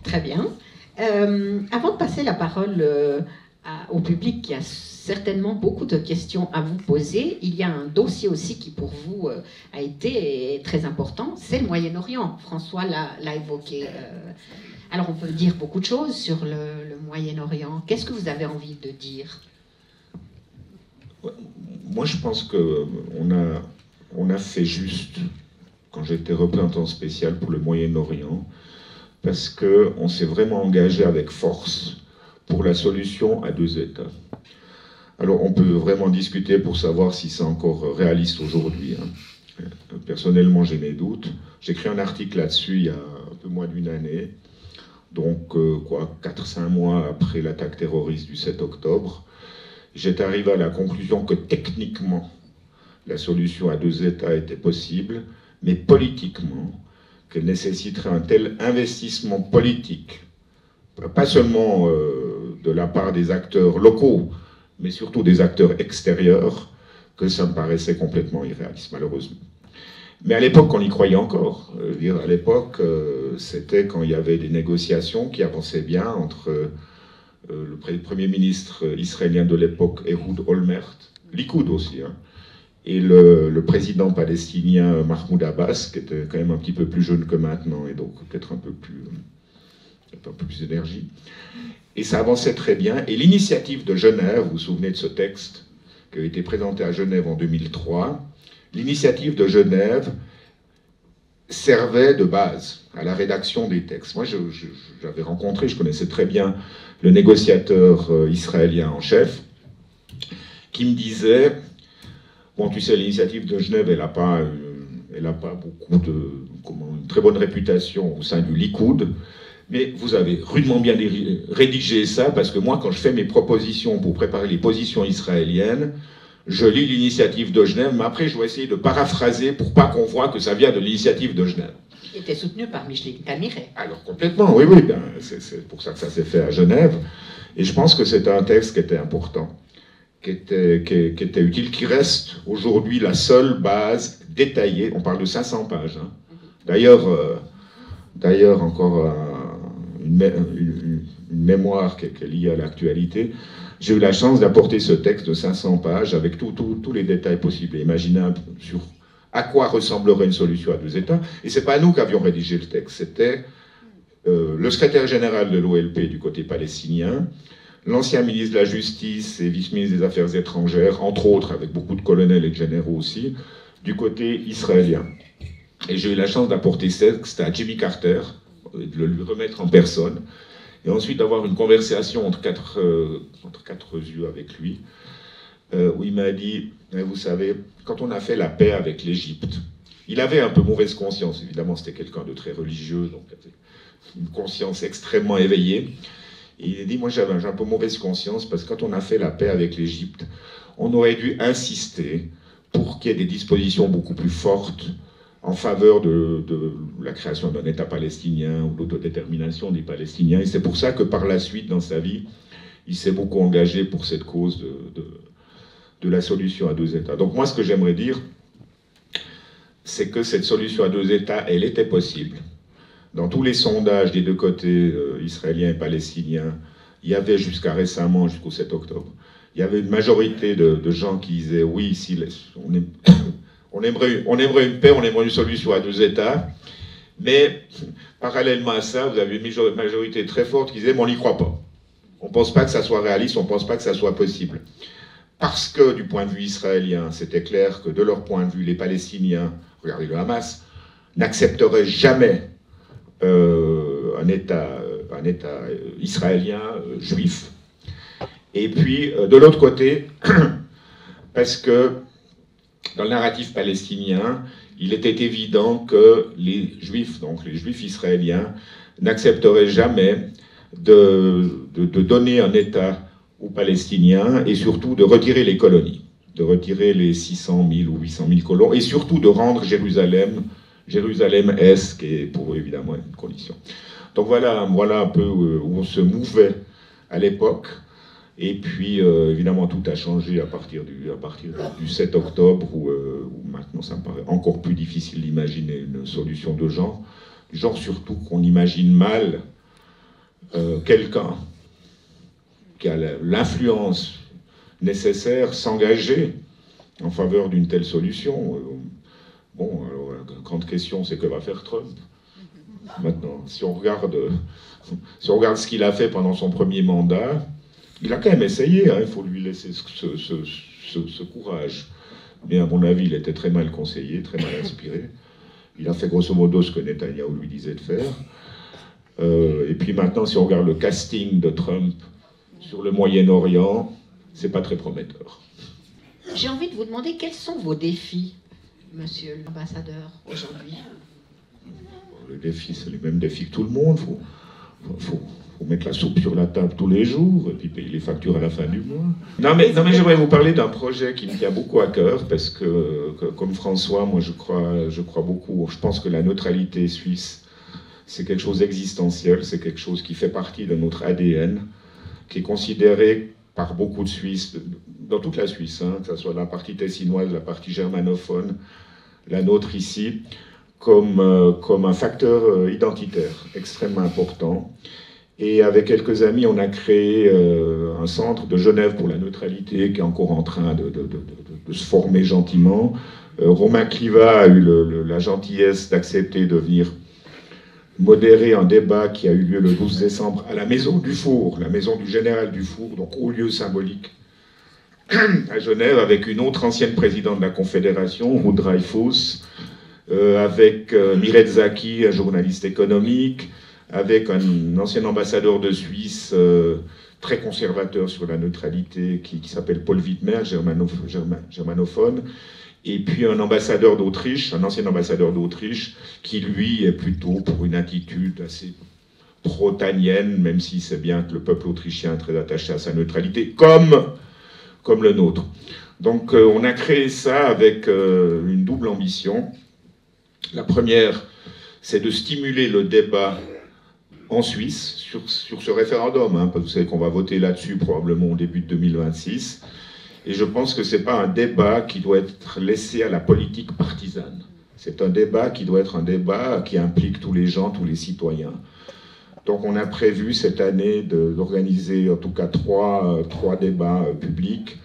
Très bien. Avant de passer la parole au public qui a certainement beaucoup de questions à vous poser, il y a un dossier aussi qui pour vous a été très important, c'est le Moyen-Orient. François l'a évoqué. Alors on peut dire beaucoup de choses sur le Moyen-Orient. Qu'est-ce que vous avez envie de dire ? Moi, je pense qu'on a fait juste quand j'étais représentant spécial pour le Moyen-Orient, parce qu'on s'est vraiment engagé avec force pour la solution à deux États. Alors, on peut vraiment discuter pour savoir si c'est encore réaliste aujourd'hui. Hein. Personnellement, j'ai mes doutes. J'ai écrit un article là-dessus il y a un peu moins d'une année, donc 4-5 mois après l'attaque terroriste du 7 octobre. J'étais arrivé à la conclusion que techniquement, la solution à deux États était possible, mais politiquement, qu'elle nécessiterait un tel investissement politique, pas seulement de la part des acteurs locaux, mais surtout des acteurs extérieurs, que ça me paraissait complètement irréaliste, malheureusement. Mais à l'époque, on y croyait encore. À l'époque, c'était quand il y avait des négociations qui avançaient bien entre le premier ministre israélien de l'époque, Ehud Olmert, Likoud aussi, hein, et le président palestinien Mahmoud Abbas, qui était quand même un petit peu plus jeune que maintenant, et donc peut-être un peu plus d'énergie. Et ça avançait très bien. Et l'initiative de Genève, vous vous souvenez de ce texte qui a été présenté à Genève en 2003, l'initiative de Genève servait de base à la rédaction des textes. Moi, j'avais rencontré, je connaissais très bien le négociateur israélien en chef, qui me disait, bon, tu sais, l'initiative de Genève, elle n'a pas une très bonne réputation au sein du Likoud, mais vous avez rudement bien rédigé ça, parce que moi, quand je fais mes propositions pour préparer les positions israéliennes, je lis l'initiative de Genève, mais après, je dois essayer de paraphraser pour pas qu'on voit que ça vient de l'initiative de Genève. Qui était soutenu par Micheline Camiret. Alors, complètement, oui, ben, c'est pour ça que ça s'est fait à Genève. Et je pense que c'était un texte qui était important, qui était utile, qui reste aujourd'hui la seule base détaillée. On parle de 500 pages. Hein. D'ailleurs, encore une mémoire qui est liée à l'actualité. J'ai eu la chance d'apporter ce texte de 500 pages avec tous les détails possibles et imaginables sur à quoi ressemblerait une solution à deux États. Et ce n'est pas nous qui avions rédigé le texte, c'était le secrétaire général de l'OLP du côté palestinien, l'ancien ministre de la Justice et vice-ministre des Affaires étrangères, entre autres, avec beaucoup de colonels et de généraux aussi, du côté israélien. Et j'ai eu la chance d'apporter ce texte à Jimmy Carter, de le lui remettre en personne. et ensuite d'avoir une conversation entre quatre yeux avec lui, où il m'a dit, vous savez, quand on a fait la paix avec l'Égypte, il avait un peu mauvaise conscience, évidemment c'était quelqu'un de très religieux, donc il avait une conscience extrêmement éveillée, et il a dit, moi j'ai un peu mauvaise conscience, parce que quand on a fait la paix avec l'Égypte, on aurait dû insister pour qu'il y ait des dispositions beaucoup plus fortes en faveur de la création d'un État palestinien ou l'autodétermination des Palestiniens. Et c'est pour ça que par la suite, dans sa vie, il s'est beaucoup engagé pour cette cause de la solution à deux États. Donc moi, ce que j'aimerais dire, c'est que cette solution à deux États, elle était possible. Dans tous les sondages des deux côtés, israéliens et palestiniens, il y avait jusqu'à récemment, jusqu'au 7 octobre, il y avait une majorité de gens qui disaient oui, si on aimerait une paix, on aimerait une solution à deux États, mais parallèlement à ça, vous avez une majorité très forte qui disait mais on n'y croit pas. On ne pense pas que ça soit réaliste, on ne pense pas que ça soit possible. Parce que du point de vue israélien, c'était clair que de leur point de vue, les Palestiniens, regardez le Hamas, n'accepteraient jamais un État israélien juif. Et puis, de l'autre côté, parce que dans le narratif palestinien, il était évident que les Juifs, donc les Juifs israéliens, n'accepteraient jamais de donner un État aux Palestiniens et surtout de retirer les colonies, de retirer les 600 000 ou 800 000 colons et surtout de rendre Jérusalem-Est, qui est pour eux évidemment une condition. Donc voilà un peu où on se mouvait à l'époque. Et puis, évidemment, tout a changé à partir du 7 octobre, où maintenant, ça me paraît encore plus difficile d'imaginer une solution de genre. Genre surtout qu'on imagine mal quelqu'un qui a l'influence nécessaire s'engager en faveur d'une telle solution. Bon, alors, la grande question, c'est que va faire Trump? Maintenant, si on regarde ce qu'il a fait pendant son premier mandat, il a quand même essayé, hein, il faut lui laisser ce courage. Mais à mon avis, il était très mal conseillé, très mal inspiré. Il a fait grosso modo ce que Netanyahou lui disait de faire. Et puis maintenant, si on regarde le casting de Trump sur le Moyen-Orient, c'est pas très prometteur. J'ai envie de vous demander quels sont vos défis, monsieur l'ambassadeur, aujourd'hui? Les défis, c'est les mêmes défis que tout le monde. Faut mettre la soupe sur la table tous les jours et puis payer les factures à la fin du mois. Non mais j'aimerais vous parler d'un projet qui me tient beaucoup à cœur parce que comme François, moi je crois beaucoup. Je pense que la neutralité suisse, c'est quelque chose d'existentiel, c'est quelque chose qui fait partie de notre ADN, qui est considéré par beaucoup de Suisses, dans toute la Suisse, hein, que ce soit la partie tessinoise, la partie germanophone, la nôtre ici, comme un facteur identitaire extrêmement important. Et avec quelques amis, on a créé un centre de Genève pour la neutralité qui est encore en train de se former gentiment. Romain Cliva a eu la gentillesse d'accepter de venir modérer un débat qui a eu lieu le 12 décembre à la Maison du Four, la maison du général Dufour, donc haut lieu symbolique, à Genève, avec une autre ancienne présidente de la Confédération, Ruth Dreyfus, avec Mireille Zaki, un journaliste économique, avec un ancien ambassadeur de Suisse très conservateur sur la neutralité qui s'appelle Paul Wittmer, germanophone, et puis un ambassadeur d'Autriche, un ancien ambassadeur d'Autriche, qui lui est plutôt pour une attitude assez protanienne, même si c'est bien que le peuple autrichien est très attaché à sa neutralité, comme le nôtre. Donc on a créé ça avec une double ambition. La première, c'est de stimuler le débat en Suisse sur ce référendum, hein, parce que vous savez qu'on va voter là-dessus probablement au début de 2026. Et je pense que ce n'est pas un débat qui doit être laissé à la politique partisane. C'est un débat qui doit être un débat qui implique tous les gens, tous les citoyens. Donc on a prévu cette année d'organiser en tout cas trois débats publics.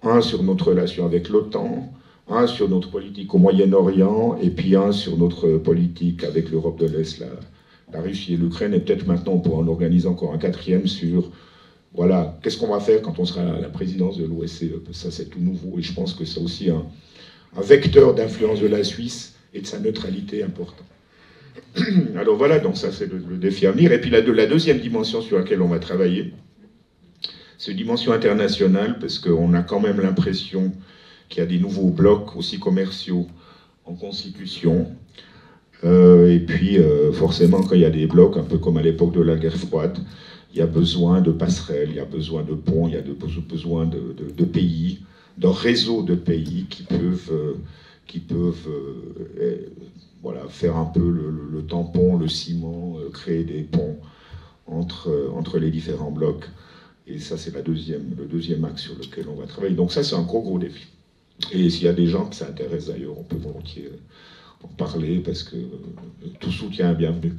Un sur notre relation avec l'OTAN, un sur notre politique au Moyen-Orient, et puis un sur notre politique avec l'Europe de l'Est, la Russie et l'Ukraine, et peut-être maintenant on pourra en organiser encore un quatrième sur, voilà, qu'est-ce qu'on va faire quand on sera à la présidence de l'OSCE. Ça c'est tout nouveau, et je pense que c'est aussi un vecteur d'influence de la Suisse et de sa neutralité important. Alors voilà, donc ça c'est le défi à venir. Et puis la deuxième dimension sur laquelle on va travailler, c'est une dimension internationale, parce qu'on a quand même l'impression qu'il y a des nouveaux blocs aussi commerciaux en constitution. Et puis forcément, quand il y a des blocs, un peu comme à l'époque de la guerre froide, il y a besoin de passerelles, il y a besoin de ponts, il y a besoin de pays, d'un réseau de pays qui peuvent voilà, faire un peu le tampon, le ciment, créer des ponts entre les différents blocs. Et ça, c'est le deuxième axe sur lequel on va travailler. Donc ça, c'est un gros défi. Et s'il y a des gens qui s'intéressent d'ailleurs, on peut volontiers en parler, parce que tout soutien est bienvenu.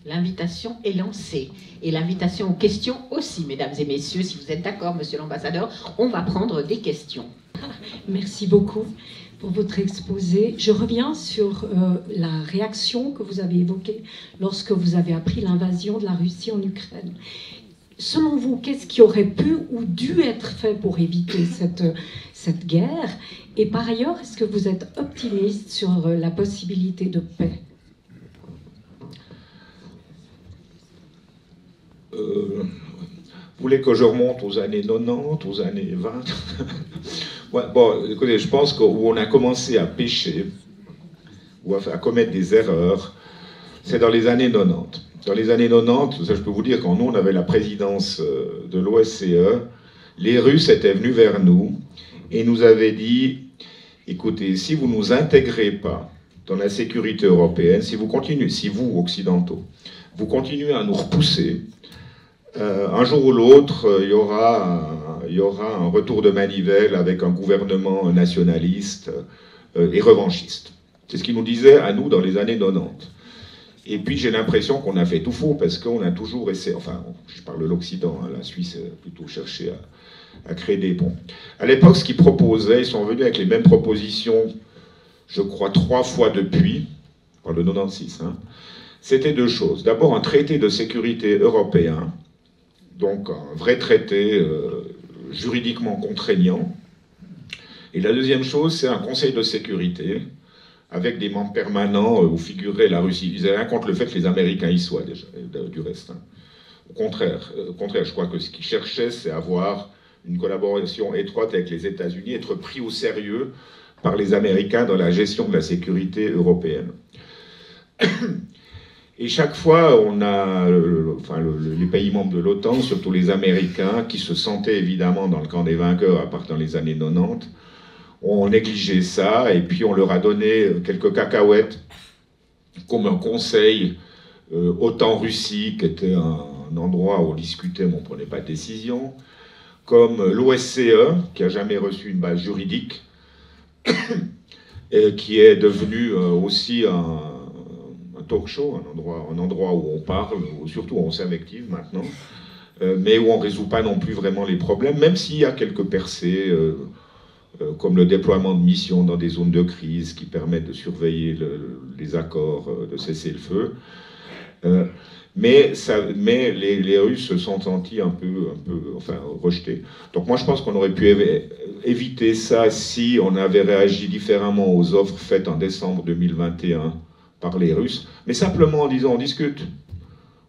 L'invitation est lancée. Et l'invitation aux questions aussi, mesdames et messieurs. Si vous êtes d'accord, monsieur l'ambassadeur, on va prendre des questions. Merci beaucoup pour votre exposé. Je reviens sur la réaction que vous avez évoquée lorsque vous avez appris l'invasion de la Russie en Ukraine. Selon vous, qu'est-ce qui aurait pu ou dû être fait pour éviter cette guerre? Et par ailleurs, est-ce que vous êtes optimiste sur la possibilité de paix? Vous voulez que je remonte aux années 90, aux années 20? Ouais, bon, écoutez, je pense qu'où on a commencé à pécher, ou à commettre des erreurs, c'est dans les années 90. Dans les années 90, ça, je peux vous dire, quand nous, on avait la présidence de l'OSCE, les Russes étaient venus vers nous et nous avaient dit, écoutez, si vous ne nous intégrez pas dans la sécurité européenne, si vous, occidentaux, vous continuez à nous repousser, un jour ou l'autre, il y aura un retour de manivelle avec un gouvernement nationaliste et revanchiste. C'est ce qu'ils nous disaient à nous dans les années 90. Et puis j'ai l'impression qu'on a fait tout faux, parce qu'on a toujours essayé, enfin je parle de l'Occident, hein, la Suisse a plutôt cherché à créer des ponts. À l'époque, ce qu'ils proposaient, ils sont venus avec les mêmes propositions, je crois 3 fois depuis, je parle de 96, hein, c'était 2 choses. D'abord un traité de sécurité européen, donc un vrai traité juridiquement contraignant. Et la deuxième chose, c'est un conseil de sécurité, avec des membres permanents où figurait la Russie. Ils n'avaient rien contre le fait que les Américains y soient, déjà, du reste. Hein. Au contraire, je crois que ce qu'ils cherchaient, c'est avoir une collaboration étroite avec les États-Unis, être pris au sérieux par les Américains dans la gestion de la sécurité européenne. Et chaque fois, on a les pays membres de l'OTAN, surtout les Américains, qui se sentaient évidemment dans le camp des vainqueurs à partir des années 90, ont négligé ça, et puis on leur a donné quelques cacahuètes comme un conseil OTAN-Russie, qui était un endroit où on discutait mais on ne prenait pas de décision, comme l'OSCE, qui n'a jamais reçu une base juridique, et qui est devenu aussi un talk show, un endroit où on parle, surtout où on s'invective maintenant, mais où on ne résout pas non plus vraiment les problèmes, même s'il y a quelques percées, comme le déploiement de missions dans des zones de crise qui permettent de surveiller les accords de cessez-le-feu. Mais les Russes se sont sentis un peu rejetés. Donc moi je pense qu'on aurait pu éviter ça si on avait réagi différemment aux offres faites en décembre 2021 par les Russes, mais simplement en disant on discute.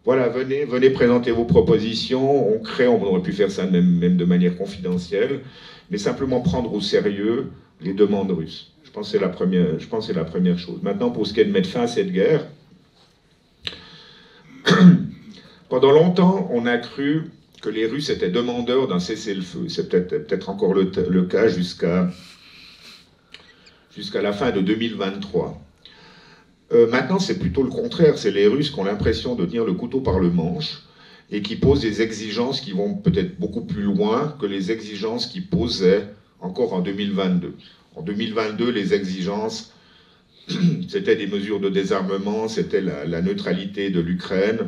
Voilà, venez présenter vos propositions, on aurait pu faire ça même de manière confidentielle, mais simplement prendre au sérieux les demandes russes. Je pense que c'est la première chose. Maintenant, pour ce qui est de mettre fin à cette guerre, pendant longtemps, on a cru que les Russes étaient demandeurs d'un cessez-le-feu. C'est peut-être encore le cas jusqu'à la fin de 2023. Maintenant, c'est plutôt le contraire. C'est les Russes qui ont l'impression de tenir le couteau par le manche et qui posent des exigences qui vont peut-être beaucoup plus loin que les exigences qu'ils posaient encore en 2022. En 2022, les exigences, c'était des mesures de désarmement, c'était la neutralité de l'Ukraine,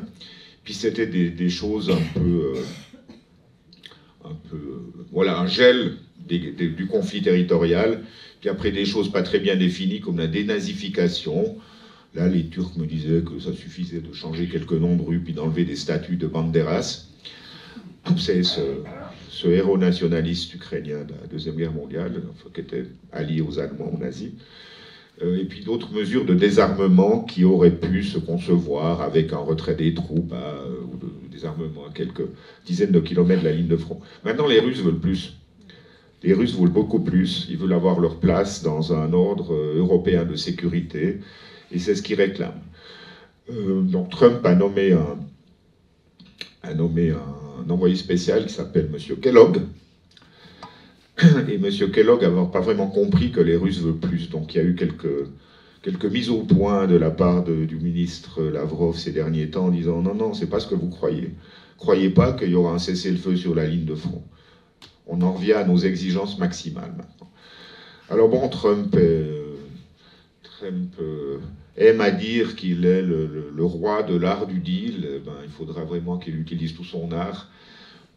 puis c'était des choses voilà, un gel du conflit territorial, puis après des choses pas très bien définies comme la dénazification. Là, les Turcs me disaient que ça suffisait de changer quelques noms de rues puis d'enlever des statues de Banderas. C'est ce héros nationaliste ukrainien de la Deuxième Guerre mondiale, qui était allié aux Allemands, aux nazis. et puis d'autres mesures de désarmement qui auraient pu se concevoir avec un retrait des troupes ou de désarmement à quelques dizaines de kilomètres de la ligne de front. Maintenant, les Russes veulent plus. Les Russes veulent beaucoup plus. Ils veulent avoir leur place dans un ordre européen de sécurité, et c'est ce qu'ils réclament. Donc Trump a nommé un envoyé spécial qui s'appelle M. Kellogg. Et M. Kellogg n'a pas vraiment compris que les Russes veulent plus. Donc il y a eu quelques mises au point de la part du ministre Lavrov ces derniers temps en disant « Non, non, c'est pas ce que vous croyez. Croyez pas qu'il y aura un cessez-le-feu sur la ligne de front. On en revient à nos exigences maximales maintenant. » Alors bon, Trump aime à dire qu'il est le roi de l'art du deal. Il faudra vraiment qu'il utilise tout son art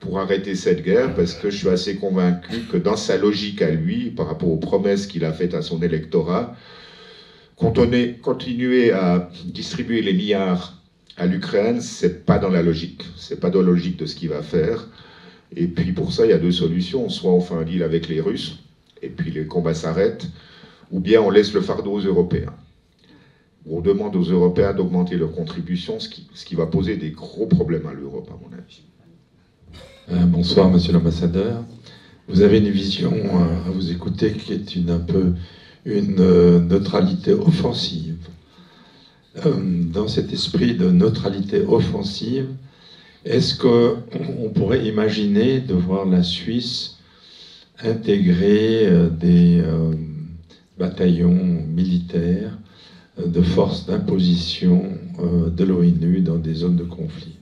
pour arrêter cette guerre, parce que je suis assez convaincu que dans sa logique à lui, par rapport aux promesses qu'il a faites à son électorat, continuer à distribuer les milliards à l'Ukraine, c'est pas dans la logique. C'est pas dans la logique de ce qu'il va faire. Et puis pour ça, il y a deux solutions. Soit on fait un deal avec les Russes, et puis les combats s'arrêtent, ou bien on laisse le fardeau aux Européens. Ou on demande aux Européens d'augmenter leur contribution, ce qui va poser des gros problèmes à l'Europe, à mon avis. Bonsoir, monsieur l'ambassadeur. Vous avez une vision, à vous écouter, qui est un peu une neutralité offensive. Dans cet esprit de neutralité offensive, est-ce qu'on pourrait imaginer de voir la Suisse intégrer des bataillons militaires de forces d'imposition de l'ONU dans des zones de conflit?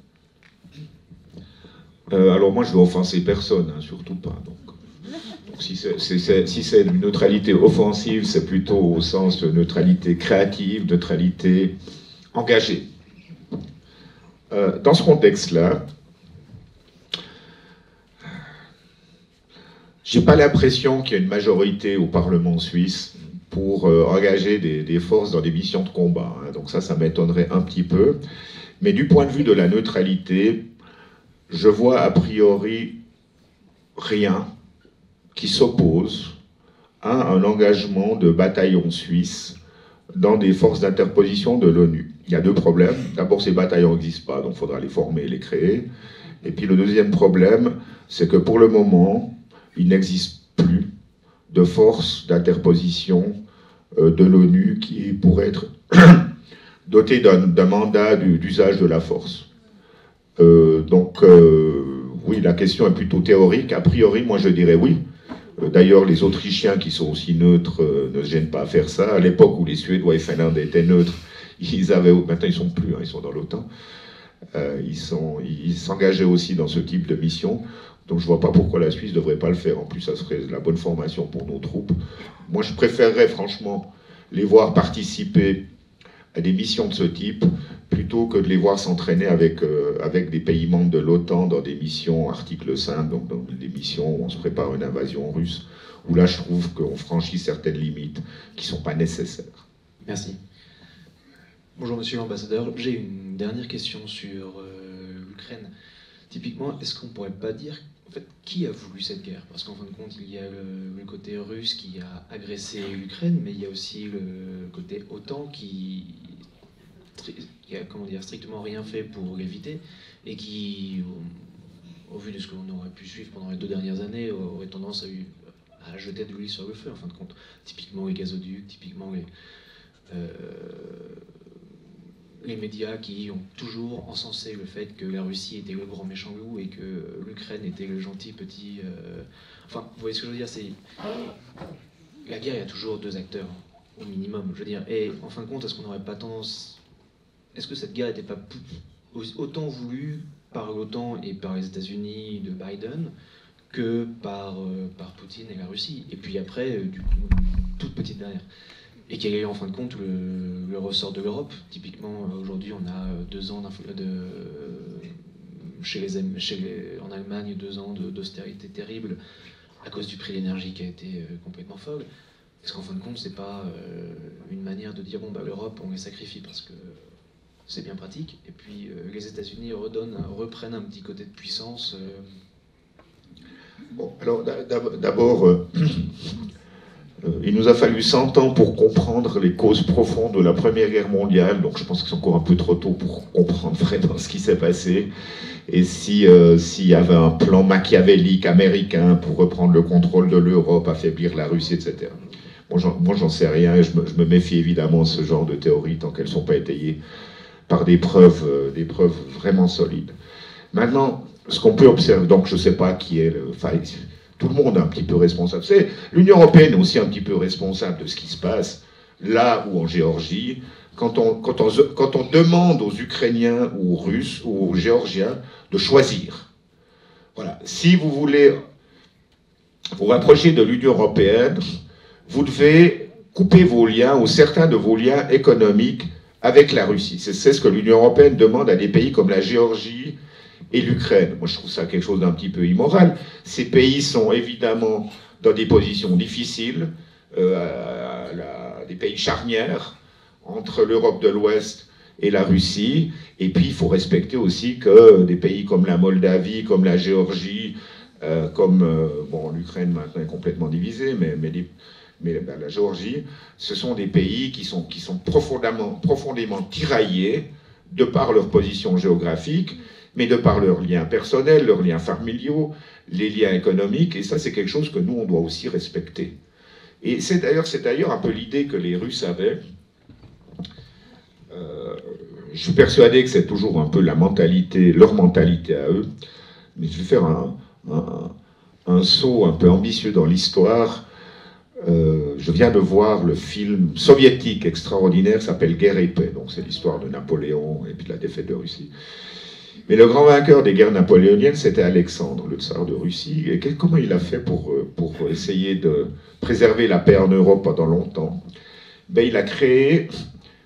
Alors moi, je ne veux offenser personne, hein, surtout pas. Donc si c'est une neutralité offensive, c'est plutôt au sens de neutralité créative, neutralité engagée. Dans ce contexte-là, j'ai pas l'impression qu'il y a une majorité au Parlement suisse pour engager des forces dans des missions de combat. Hein. Donc ça m'étonnerait un petit peu. Mais du point de vue de la neutralité, je vois a priori rien qui s'oppose à un engagement de bataillons suisses dans des forces d'interposition de l'ONU. Il y a deux problèmes. D'abord, ces bataillons n'existent pas, donc il faudra les former et les créer. Et puis le deuxième problème, c'est que pour le moment, il n'existe plus de forces d'interposition de l'ONU qui pourraient être dotées d'un mandat d'usage de la force. Oui, la question est plutôt théorique. A priori, moi je dirais oui. D'ailleurs, les Autrichiens qui sont aussi neutres ne se gênent pas à faire ça. À l'époque où les Suédois et Finlandais étaient neutres, maintenant ils sont plus, hein, ils sont dans l'OTAN. Ils s'engageaient aussi dans ce type de mission. Donc je ne vois pas pourquoi la Suisse ne devrait pas le faire. En plus, ça serait la bonne formation pour nos troupes. Moi, je préférerais franchement les voir participer à des missions de ce type, plutôt que de les voir s'entraîner avec des pays membres de l'OTAN dans des missions article 5, donc dans des missions où on se prépare une invasion russe, où là je trouve qu'on franchit certaines limites qui ne sont pas nécessaires. Merci. Bonjour monsieur l'ambassadeur, j'ai une dernière question sur l'Ukraine. Typiquement, est-ce qu'on ne pourrait pas dire en fait, qui a voulu cette guerre? Parce qu'en fin de compte, il y a le côté russe qui a agressé l'Ukraine, mais il y a aussi le côté OTAN qui a comment dire, strictement rien fait pour l'éviter, et qui, au vu de ce qu'on aurait pu suivre pendant les 2 dernières années, aurait tendance à jeter de l'huile sur le feu, en fin de compte. Typiquement les gazoducs, typiquement les médias qui ont toujours encensé le fait que la Russie était le grand méchant loup et que l'Ukraine était le gentil petit... Enfin, vous voyez ce que je veux dire, c'est... La guerre, il y a toujours 2 acteurs, au minimum, je veux dire. Et en fin de compte, est-ce qu'on n'aurait pas tendance... Est-ce que cette guerre n'était pas autant voulue par l'OTAN et par les États-Unis de Biden que par Poutine et la Russie? Et puis après, du coup, toute petite derrière. Et quel est en fin de compte le ressort de l'Europe? Typiquement, aujourd'hui, on a 2 ans en Allemagne, 2 ans d'austérité terrible à cause du prix de l'énergie qui a été complètement folle. Est-ce qu'en fin de compte, c'est pas une manière de dire bon, bah, l'Europe, on les sacrifie parce que c'est bien pratique, et puis les États-Unis reprennent un petit côté de puissance Bon, alors d'abord, Il nous a fallu 100 ans pour comprendre les causes profondes de la Première Guerre mondiale, donc je pense que c'est encore un peu trop tôt pour comprendre vraiment ce qui s'est passé. Et s'il y avait un plan machiavélique américain pour reprendre le contrôle de l'Europe, affaiblir la Russie, etc. Moi, j'en sais rien, et je me méfie évidemment de ce genre de théories tant qu'elles ne sont pas étayées par des preuves vraiment solides. Maintenant, ce qu'on peut observer, donc je ne sais pas qui est tout le monde est un petit peu responsable. L'Union européenne est aussi un petit peu responsable de ce qui se passe là ou en Géorgie. Quand on demande aux Ukrainiens ou aux Russes ou aux Géorgiens de choisir. Voilà. Si vous voulez vous rapprocher de l'Union européenne, vous devez couper vos liens ou certains de vos liens économiques avec la Russie. C'est ce que l'Union européenne demande à des pays comme la Géorgie et l'Ukraine. Moi, je trouve ça quelque chose d'un petit peu immoral. Ces pays sont évidemment dans des positions difficiles, des pays charnières entre l'Europe de l'Ouest et la Russie. Et puis, il faut respecter aussi que des pays comme la Moldavie, comme la Géorgie, l'Ukraine maintenant est complètement divisée, mais la Géorgie, ce sont des pays qui sont profondément tiraillés de par leur position géographique, mais de par leurs liens personnels, leurs liens familiaux, les liens économiques, et ça c'est quelque chose que nous on doit aussi respecter. Et c'est d'ailleurs un peu l'idée que les Russes avaient. Je suis persuadé que c'est toujours un peu leur mentalité à eux, mais je vais faire un saut un peu ambitieux dans l'histoire. Je viens de voir le film soviétique extraordinaire qui s'appelle Guerre et paix, donc c'est l'histoire de Napoléon et puis de la défaite de Russie. Mais le grand vainqueur des guerres napoléoniennes, c'était Alexandre, le tsar de Russie. Et comment il a fait pour essayer de préserver la paix en Europe pendant longtemps? Il a créé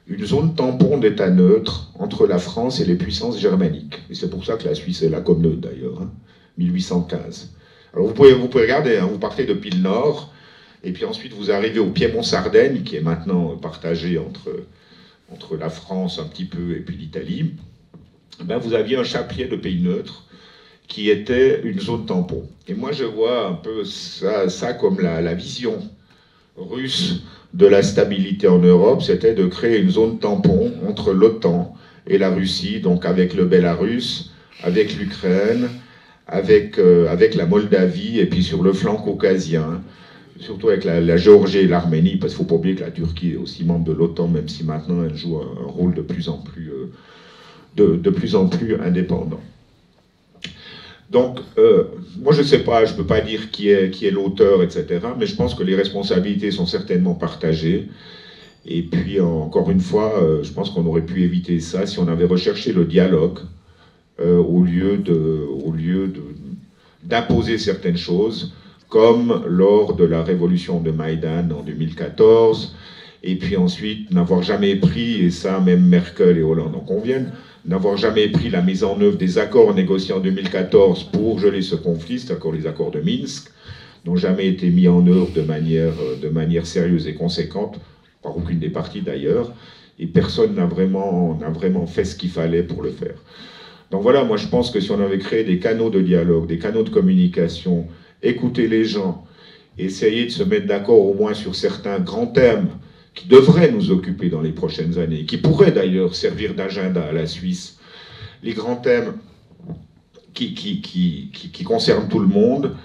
une zone tampon d'État neutre entre la France et les puissances germaniques. Et c'est pour ça que la Suisse est là comme neutre d'ailleurs, 1815. Alors vous pouvez regarder, vous partez depuis le nord, et puis ensuite vous arrivez au Piémont-Sardaigne, qui est maintenant partagé entre la France un petit peu et puis l'Italie. Vous aviez un chapier de pays neutres qui était une zone tampon. Et moi, je vois un peu ça comme la vision russe de la stabilité en Europe, c'était de créer une zone tampon entre l'OTAN et la Russie, donc avec le Bélarus, avec l'Ukraine, avec la Moldavie, et puis sur le flanc caucasien, surtout avec la Géorgie et l'Arménie, parce qu'il ne faut pas oublier que la Turquie est aussi membre de l'OTAN, même si maintenant elle joue un rôle de plus en plus indépendant. Donc, moi je ne sais pas, je ne peux pas dire qui est l'auteur, etc., mais je pense que les responsabilités sont certainement partagées. Et puis, encore une fois, je pense qu'on aurait pu éviter ça si on avait recherché le dialogue au lieu d'imposer certaines choses, comme lors de la révolution de Maïdan en 2014, et puis ensuite n'avoir jamais pris, et ça même Merkel et Hollande en conviennent, n'avoir jamais pris la mise en œuvre des accords négociés en 2014 pour geler ce conflit, c'est-à-dire les accords de Minsk, n'ont jamais été mis en œuvre de manière sérieuse et conséquente, par aucune des parties d'ailleurs, et personne n'a vraiment fait ce qu'il fallait pour le faire. Donc voilà, moi je pense que si on avait créé des canaux de dialogue, des canaux de communication, écouter les gens, essayer de se mettre d'accord au moins sur certains grands thèmes qui devraient nous occuper dans les prochaines années, qui pourraient d'ailleurs servir d'agenda à la Suisse, les grands thèmes qui concernent tout le monde,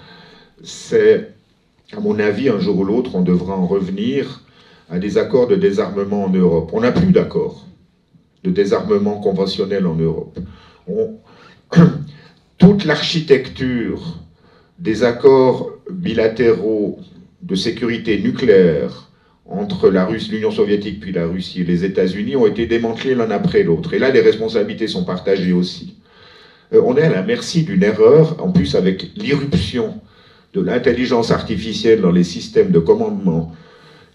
c'est, à mon avis, un jour ou l'autre, on devra en revenir à des accords de désarmement en Europe. On n'a plus d'accord de désarmement conventionnel en Europe. Toute l'architecture des accords bilatéraux de sécurité nucléaire entre l'Union soviétique puis la Russie et les États-Unis ont été démantelés l'un après l'autre. Et là, les responsabilités sont partagées aussi. On est à la merci d'une erreur, en plus avec l'irruption de l'intelligence artificielle dans les systèmes de commandement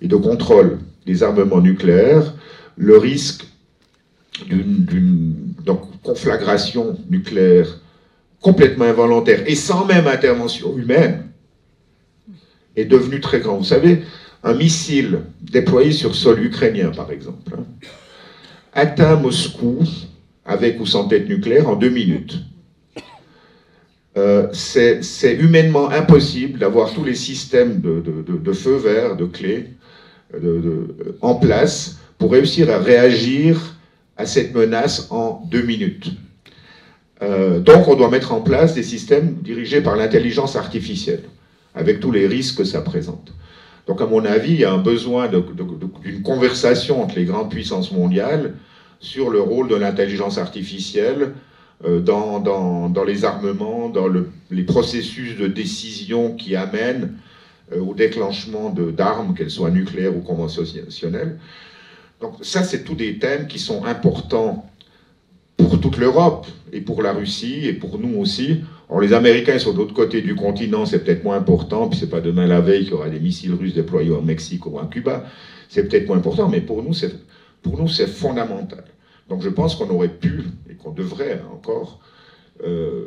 et de contrôle des armements nucléaires, le risque d'une conflagration nucléaire complètement involontaire et sans même intervention humaine est devenu très grand. Vous savez, un missile déployé sur sol ukrainien, par exemple, atteint Moscou, avec ou sans tête nucléaire, en 2 minutes. c'est humainement impossible d'avoir tous les systèmes de feu vert, de clés, en place pour réussir à réagir à cette menace en 2 minutes. Donc on doit mettre en place des systèmes dirigés par l'intelligence artificielle, avec tous les risques que ça présente. Donc à mon avis, il y a un besoin d'une conversation entre les grandes puissances mondiales sur le rôle de l'intelligence artificielle dans les armements, dans les processus de décision qui amènent au déclenchement d'armes, qu'elles soient nucléaires ou conventionnelles. Donc ça, c'est tous des thèmes qui sont importants pour toute l'Europe, et pour la Russie, et pour nous aussi. Alors les Américains sont de l'autre côté du continent, c'est peut-être moins important, puis c'est pas demain la veille qu'il y aura des missiles russes déployés au Mexique ou à Cuba, c'est peut-être moins important, mais pour nous, c'est fondamental. Donc je pense qu'on aurait pu, et qu'on devrait encore,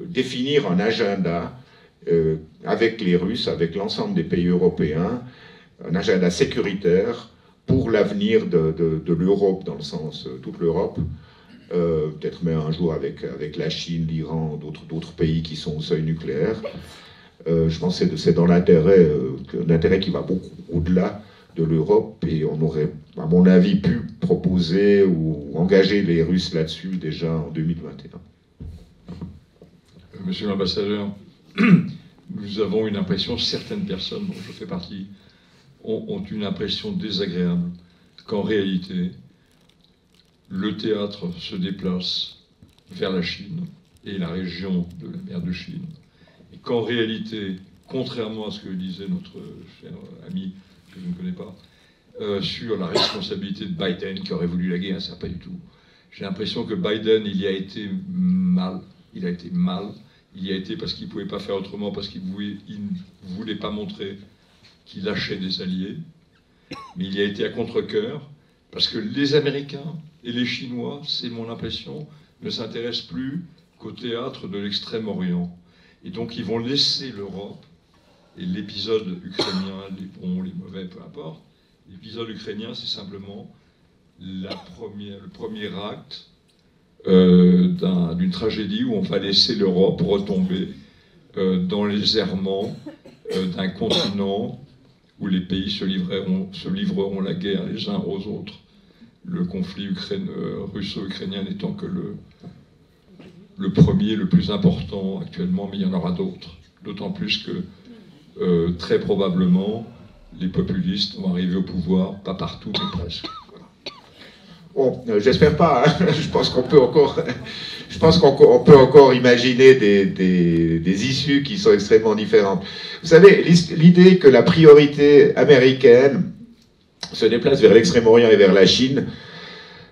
définir un agenda avec les Russes, avec l'ensemble des pays européens, un agenda sécuritaire pour l'avenir de l'Europe, dans le sens toute l'Europe, peut-être même un jour avec la Chine, l'Iran, d'autres pays qui sont au seuil nucléaire. Je pense que c'est dans l'intérêt qui va beaucoup au-delà de l'Europe, et on aurait, à mon avis, pu proposer ou engager les Russes là-dessus déjà en 2021. Monsieur l'ambassadeur, nous avons une impression, certaines personnes dont je fais partie, ont une impression désagréable qu'en réalité, le théâtre se déplace vers la Chine et la région de la mer de Chine, et qu'en réalité, contrairement à ce que disait notre cher ami, que je ne connais pas, sur la responsabilité de Biden qui aurait voulu la guerre, ça pas du tout. J'ai l'impression que Biden, il y a été mal. Il a été mal. Il y a été parce qu'il ne pouvait pas faire autrement, parce qu'il ne voulait pas montrer qu'il lâchait des alliés. Mais il y a été à contre-cœur, parce que les Américains et les Chinois, c'est mon impression, ne s'intéressent plus qu'au théâtre de l'Extrême-Orient. Et donc ils vont laisser l'Europe, et l'épisode ukrainien, les bons, les mauvais, peu importe, l'épisode ukrainien, c'est simplement le premier acte d'une tragédie où on va laisser l'Europe retomber dans les errements d'un continent où les pays se livreront la guerre les uns aux autres. Le conflit russo-ukrainien n'étant que le premier, le plus important actuellement, mais il y en aura d'autres. D'autant plus que, très probablement, les populistes vont arriver au pouvoir, pas partout, mais presque. Bon, j'espère pas, hein. Je pense qu'on peut encore imaginer des issues qui sont extrêmement différentes. Vous savez, l'idée que la priorité américaine se déplace vers l'Extrême-Orient et vers la Chine,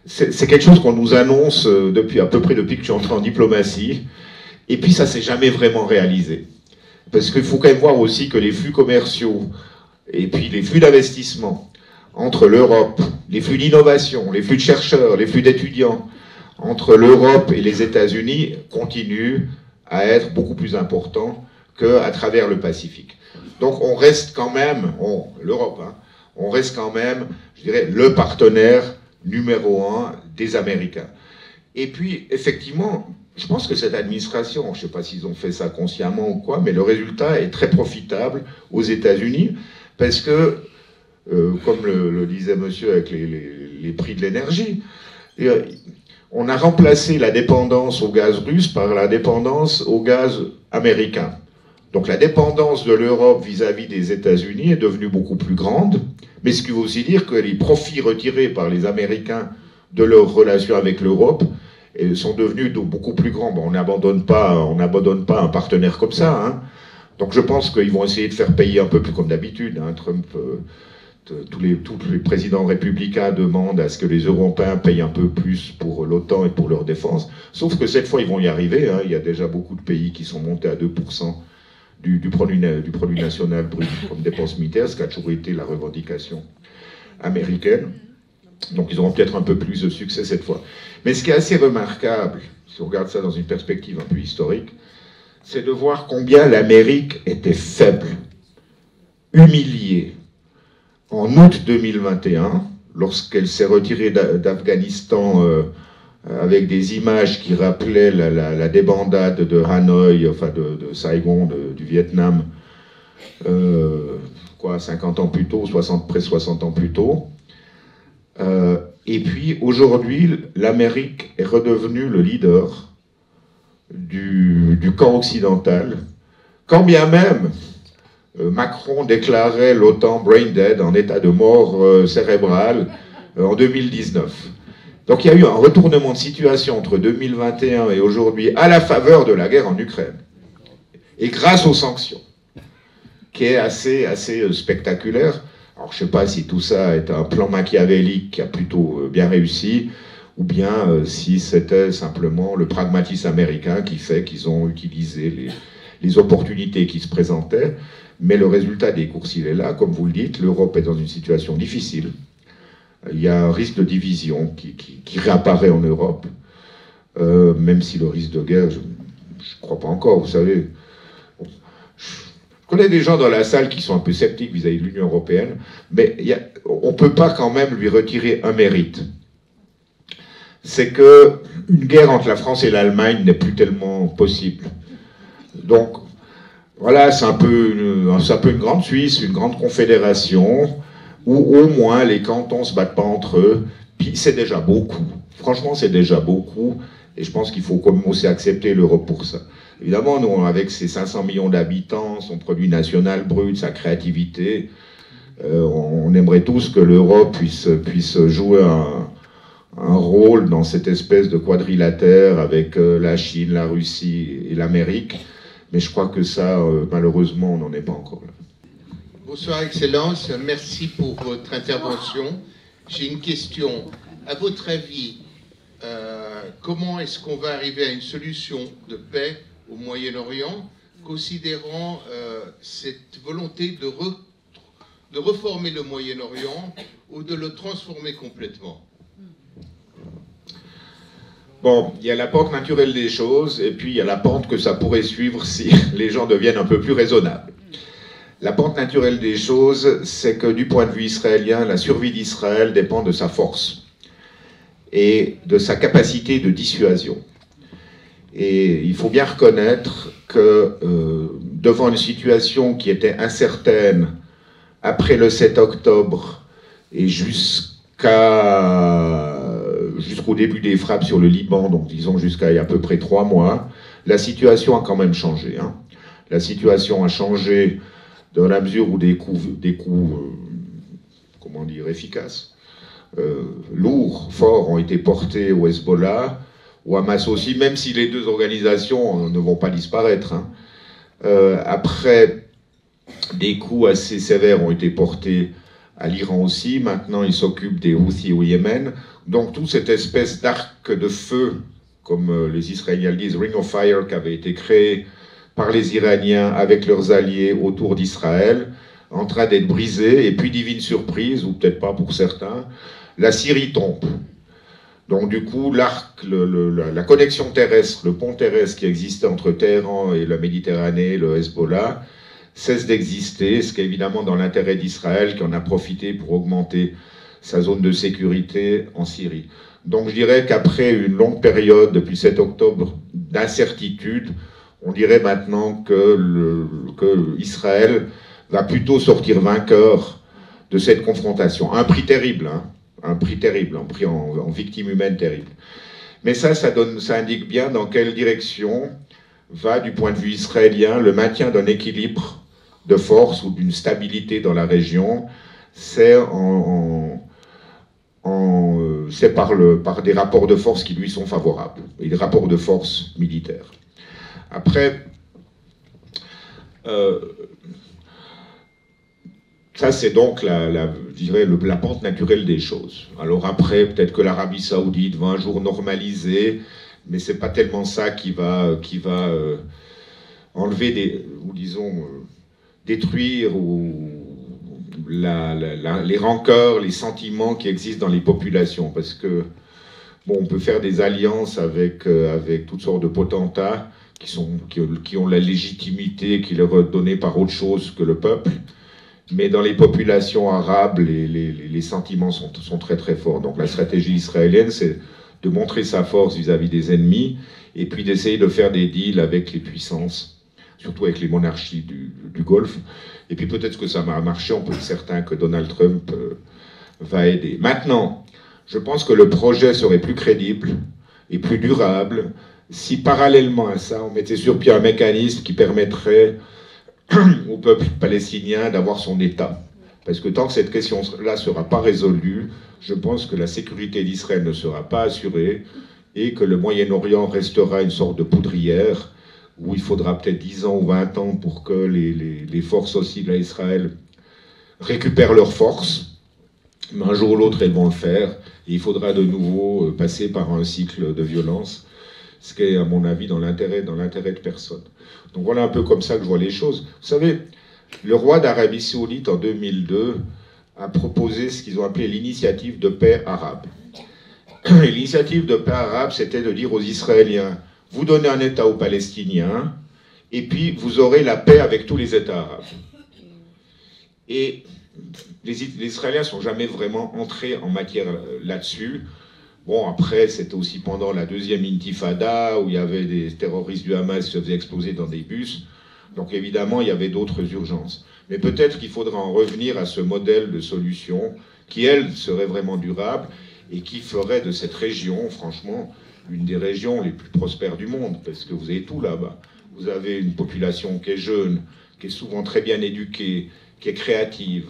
c'est quelque chose qu'on nous annonce à peu près depuis que je suis entré en diplomatie, et puis ça s'est jamais vraiment réalisé. Parce qu'il faut quand même voir aussi que les flux commerciaux, et puis les flux d'investissement entre l'Europe, les flux d'innovation, les flux de chercheurs, les flux d'étudiants, entre l'Europe et les États-Unis continuent à être beaucoup plus importants qu'à travers le Pacifique. Donc on reste quand même, l'Europe, hein, on reste quand même, je dirais, le partenaire numéro 1 des Américains. Et puis, effectivement, je pense que cette administration, je ne sais pas s'ils ont fait ça consciemment ou quoi, mais le résultat est très profitable aux États-Unis, parce que, comme le disait monsieur avec les prix de l'énergie, on a remplacé la dépendance au gaz russe par la dépendance au gaz américain. Donc la dépendance de l'Europe vis-à-vis des États-Unis est devenue beaucoup plus grande, mais ce qui veut aussi dire que les profits retirés par les Américains de leur relation avec l'Europe sont devenus beaucoup plus grands. Bon, on n'abandonne pas un partenaire comme ça, hein. Donc je pense qu'ils vont essayer de faire payer un peu plus comme d'habitude, hein. Trump, tous les présidents républicains demandent à ce que les Européens payent un peu plus pour l'OTAN et pour leur défense, sauf que cette fois ils vont y arriver, hein. Il y a déjà beaucoup de pays qui sont montés à 2% du produit national brut comme dépense militaire, ce qui a toujours été la revendication américaine. Donc ils auront peut-être un peu plus de succès cette fois. Mais ce qui est assez remarquable, si on regarde ça dans une perspective un peu historique, c'est de voir combien l'Amérique était faible, humiliée. En août 2021, lorsqu'elle s'est retirée d'Afghanistan avec des images qui rappelaient la débandade de Hanoï, enfin de Saigon, du Vietnam, 50 ans plus tôt, près 60 ans plus tôt. Et puis aujourd'hui, l'Amérique est redevenue le leader du camp occidental, quand bien même Macron déclarait l'OTAN brain dead, en état de mort cérébrale, en 2019. Donc il y a eu un retournement de situation entre 2021 et aujourd'hui à la faveur de la guerre en Ukraine, et grâce aux sanctions, qui est assez spectaculaire. Alors je ne sais pas si tout ça est un plan machiavélique qui a plutôt bien réussi, ou bien si c'était simplement le pragmatisme américain qui fait qu'ils ont utilisé les opportunités qui se présentaient. Mais le résultat des courses, il est là. Comme vous le dites, l'Europe est dans une situation difficile. Il y a un risque de division qui réapparaît en Europe, même si le risque de guerre, je ne crois pas encore, vous savez. Je connais des gens dans la salle qui sont un peu sceptiques vis-à-vis de l'Union européenne, mais on ne peut pas quand même lui retirer un mérite. C'est qu'une guerre entre la France et l'Allemagne n'est plus tellement possible. Donc, voilà, c'est un peu une grande Suisse, une grande confédération, où au moins les cantons ne se battent pas entre eux. Puis c'est déjà beaucoup. Franchement, c'est déjà beaucoup. Et je pense qu'il faut commencer à accepter l'Europe pour ça. Évidemment, nous, avec ses 500 millions d'habitants, son produit national brut, sa créativité, on aimerait tous que l'Europe puisse jouer un rôle dans cette espèce de quadrilatère avec la Chine, la Russie et l'Amérique. Mais je crois que ça, malheureusement, on n'en est pas encore là. Bonsoir, Excellence. Merci pour votre intervention. J'ai une question. À votre avis, comment est-ce qu'on va arriver à une solution de paix au Moyen-Orient, considérant cette volonté de reformer le Moyen-Orient ou de le transformer complètement? Bon, il y a la pente naturelle des choses, et puis il y a la pente que ça pourrait suivre si les gens deviennent un peu plus raisonnables. La pente naturelle des choses, c'est que du point de vue israélien, la survie d'Israël dépend de sa force et de sa capacité de dissuasion. Et il faut bien reconnaître que devant une situation qui était incertaine après le 7 octobre et jusqu'au début des frappes sur le Liban, donc disons jusqu'à il y a à peu près 3 mois, la situation a quand même changé. La situation a changé dans la mesure où des coups comment dire, efficaces, lourds, forts, ont été portés au Hezbollah, au Hamas aussi, même si les deux organisations ne vont pas disparaître. Après, des coups assez sévères ont été portés à l'Iran aussi. Maintenant, ils s'occupent des Houthis au Yémen. Donc, toute cette espèce d'arc de feu, comme les Israéliens le disent, Ring of Fire, qui avait été créé par les Iraniens avec leurs alliés autour d'Israël, en train d'être brisé. Et puis, divine surprise, ou peut-être pas pour certains, la Syrie tombe. Donc, du coup, l'arc, la connexion terrestre, le pont terrestre qui existait entre Téhéran et la Méditerranée, le Hezbollah, cesse d'exister, ce qui est évidemment dans l'intérêt d'Israël, qui en a profité pour augmenter sa zone de sécurité en Syrie. Donc je dirais qu'après une longue période, depuis le 7 octobre, d'incertitude, on dirait maintenant que Israël va plutôt sortir vainqueur de cette confrontation. Un prix terrible, un prix en victime humaine terrible. Mais ça indique bien dans quelle direction va, du point de vue israélien, le maintien d'un équilibre de force ou d'une stabilité dans la région. C'est par des rapports de force qui lui sont favorables, et des rapports de force militaires. Après, ça c'est donc je dirais la pente naturelle des choses. Alors après, peut-être que l'Arabie Saoudite va un jour normaliser, mais c'est pas tellement ça qui va enlever ou disons détruire les rancœurs, les sentiments qui existent dans les populations, parce que bon, on peut faire des alliances avec toutes sortes de potentats qui ont la légitimité qui leur est donnée par autre chose que le peuple, mais dans les populations arabes, les sentiments sont très très forts. Donc la stratégie israélienne, c'est de montrer sa force vis-à-vis des ennemis, et puis d'essayer de faire des deals avec les puissances, surtout avec les monarchies du Golfe. Et puis peut-être que ça va marcher, on peut être certain que Donald Trump va aider. Maintenant, je pense que le projet serait plus crédible et plus durable si parallèlement à ça, on mettait sur pied un mécanisme qui permettrait au peuple palestinien d'avoir son État. Parce que tant que cette question-là ne sera pas résolue, je pense que la sécurité d'Israël ne sera pas assurée et que le Moyen-Orient restera une sorte de poudrière où il faudra peut-être 10 ans ou 20 ans pour que les forces hostiles à Israël récupèrent leurs forces. Mais un jour ou l'autre, elles vont le faire. Et il faudra de nouveau passer par un cycle de violence, ce qui est, à mon avis, dans l'intérêt de personne. Donc voilà un peu comme ça que je vois les choses. Vous savez, le roi d'Arabie Saoudite, en 2002, a proposé ce qu'ils ont appelé l'initiative de paix arabe. L'initiative de paix arabe, c'était de dire aux Israéliens, vous donnez un État aux Palestiniens, et puis vous aurez la paix avec tous les États arabes. Et les Israéliens ne sont jamais vraiment entrés en matière là-dessus. Bon, après, c'était aussi pendant la deuxième intifada, où il y avait des terroristes du Hamas qui se faisaient exploser dans des bus. Donc évidemment, il y avait d'autres urgences. Mais peut-être qu'il faudra en revenir à ce modèle de solution qui, elle, serait vraiment durable et qui ferait de cette région, franchement, une des régions les plus prospères du monde, parce que vous avez tout là-bas. Vous avez une population qui est jeune, qui est souvent très bien éduquée, qui est créative.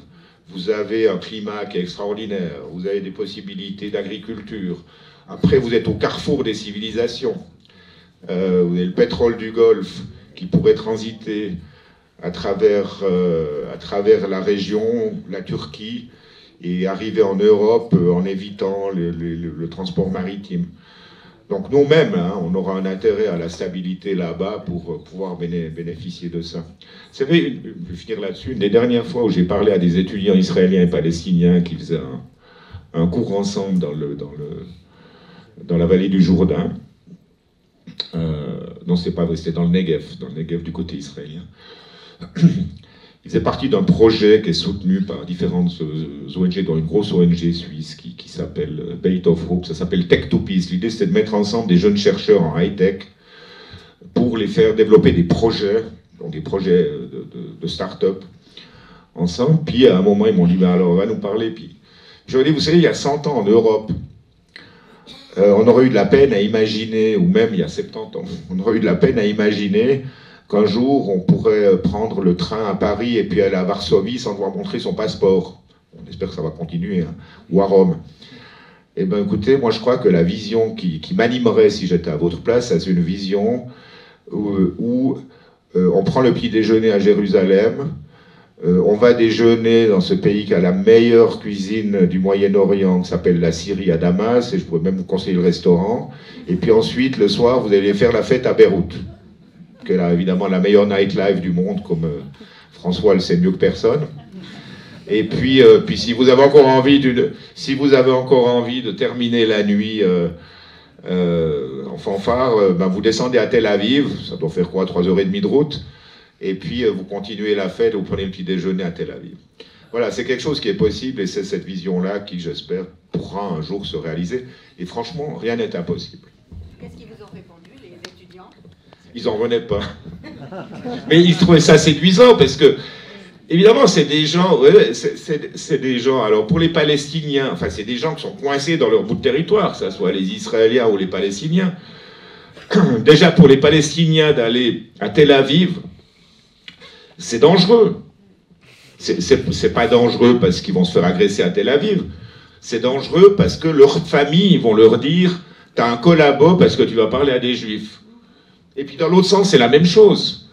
Vous avez un climat qui est extraordinaire. Vous avez des possibilités d'agriculture. Après, vous êtes au carrefour des civilisations. Vous avez le pétrole du Golfe qui pourrait transiter à travers la région, la Turquie, et arriver en Europe en évitant le transport maritime. Donc nous-mêmes, hein, on aura un intérêt à la stabilité là-bas pour pouvoir bénéficier de ça. Vous savez, je vais finir là-dessus, une des dernières fois où j'ai parlé à des étudiants israéliens et palestiniens qui faisaient un cours ensemble dans la vallée du Jourdain, non, c'est pas vrai, c'était dans le Negev du côté israélien. Ils faisaient partie d'un projet qui est soutenu par différentes ONG, dont une grosse ONG suisse qui s'appelle Beit of Hope, ça s'appelle Tech to Peace. L'idée, c'était de mettre ensemble des jeunes chercheurs en high-tech pour les faire développer des projets, donc des projets de start-up ensemble. Puis à un moment, ils m'ont dit, ben alors on va nous parler. Puis je leur ai dit, vous savez, il y a 100 ans en Europe, on aurait eu de la peine à imaginer, ou même il y a 70 ans, on aurait eu de la peine à imaginer qu'un jour on pourrait prendre le train à Paris et puis aller à Varsovie sans devoir montrer son passeport. On espère que ça va continuer, hein, ou à Rome. Eh bien écoutez, moi je crois que la vision qui m'animerait si j'étais à votre place, c'est une vision où on prend le petit déjeuner à Jérusalem, on va déjeuner dans ce pays qui a la meilleure cuisine du Moyen-Orient, qui s'appelle la Syrie à Damas, et je pourrais même vous conseiller le restaurant. Et puis ensuite, le soir, vous allez faire la fête à Beyrouth, qui est évidemment la meilleure nightlife du monde, comme François le sait mieux que personne. Et puis si vous avez encore envie de terminer la nuit en fanfare, ben vous descendez à Tel Aviv, ça doit faire quoi, 3h30 de route, et puis vous continuez la fête, vous prenez le petit déjeuner à Tel Aviv. Voilà, c'est quelque chose qui est possible, et c'est cette vision-là qui, j'espère, pourra un jour se réaliser. Et franchement, rien n'est impossible. Qu'est-ce qu'ils vous ont répondu, les étudiants? Ils n'en revenaient pas. Mais ils trouvaient ça séduisant, parce que, évidemment, c'est des gens, c'est des gens, alors pour les Palestiniens, enfin c'est des gens qui sont coincés dans leur bout de territoire, que ce soit les Israéliens ou les Palestiniens. Déjà pour les Palestiniens d'aller à Tel Aviv, c'est dangereux. C'est pas dangereux parce qu'ils vont se faire agresser à Tel Aviv, c'est dangereux parce que leurs familles vont leur dire « t'as un collabo parce que tu vas parler à des juifs ». Et puis dans l'autre sens, c'est la même chose.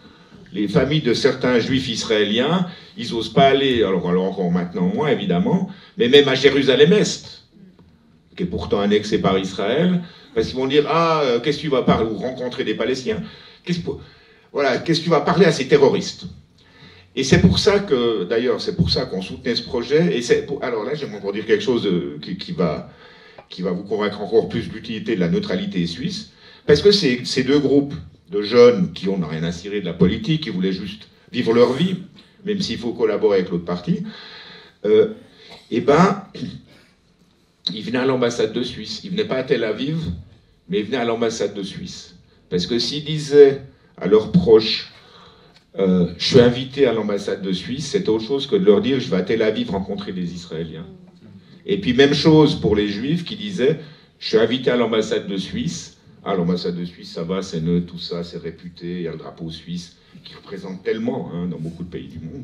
Les familles de certains juifs israéliens, ils n'osent pas aller, alors encore maintenant moins évidemment, mais même à Jérusalem-Est, qui est pourtant annexé par Israël, parce qu'ils vont dire « Ah, qu'est-ce que tu vas parler ?» ou rencontrer des Palestiniens. Qu'est-ce que tu vas parler à ces terroristes? Et c'est pour ça que, d'ailleurs, c'est pour ça qu'on soutenait ce projet. Et alors là, j'aimerais encore dire quelque chose qui va vous convaincre encore plus de l'utilité de la neutralité suisse, parce que ces deux groupes de jeunes qui n'ont rien à cirer de la politique, qui voulaient juste vivre leur vie, même s'il faut collaborer avec l'autre partie, eh ben, il venait à l'ambassade de Suisse. Il venait pas à Tel Aviv, mais il venait à l'ambassade de Suisse. Parce que s'ils disaient à leurs proches, je suis invité à l'ambassade de Suisse, c'était autre chose que de leur dire, je vais à Tel Aviv rencontrer des Israéliens. Et puis même chose pour les Juifs qui disaient, je suis invité à l'ambassade de Suisse. Ah, l'ambassade de Suisse, ça va, c'est neutre, tout ça, c'est réputé, il y a le drapeau suisse qui représente tellement dans beaucoup de pays du monde.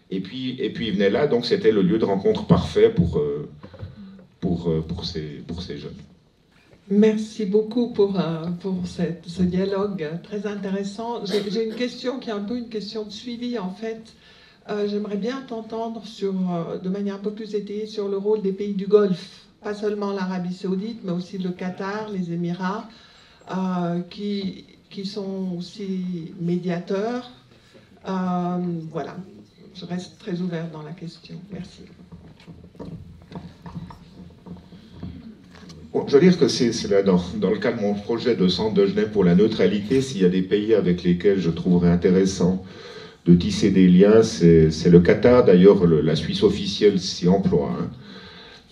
Et puis ils venaient là, donc c'était le lieu de rencontre parfait pour ces jeunes. Merci beaucoup pour ce dialogue très intéressant. J'ai une question qui est un peu une question de suivi, en fait. J'aimerais bien t'entendre de manière un peu plus étayée sur le rôle des pays du Golfe, pas seulement l'Arabie Saoudite, mais aussi le Qatar, les Émirats, qui sont aussi médiateurs. Voilà, je reste très ouverte dans la question. Merci. Bon, je veux dire que c'est là, dans le cadre de mon projet de Centre de Genève pour la neutralité, s'il y a des pays avec lesquels je trouverais intéressant de tisser des liens, c'est le Qatar. D'ailleurs, la Suisse officielle s'y emploie. Hein.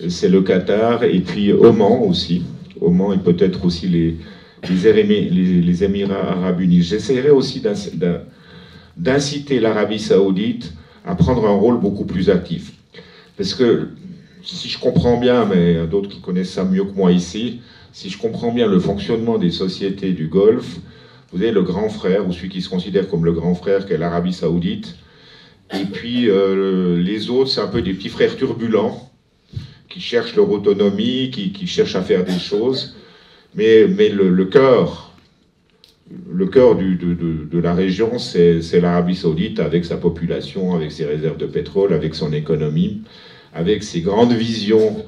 C'est le Qatar, et puis Oman aussi. Oman et peut-être aussi les Émirats arabes unis. J'essaierai aussi d'inciter l'Arabie saoudite à prendre un rôle beaucoup plus actif. Parce que, si je comprends bien, mais il y a d'autres qui connaissent ça mieux que moi ici, si je comprends bien le fonctionnement des sociétés du Golfe, vous avez le grand frère, ou celui qui se considère comme le grand frère, qui est l'Arabie saoudite, et puis les autres, c'est un peu des petits frères turbulents, qui cherchent leur autonomie, qui cherchent à faire des choses, mais le cœur de la région, c'est l'Arabie saoudite, avec sa population, avec ses réserves de pétrole, avec son économie, avec ses grandes visions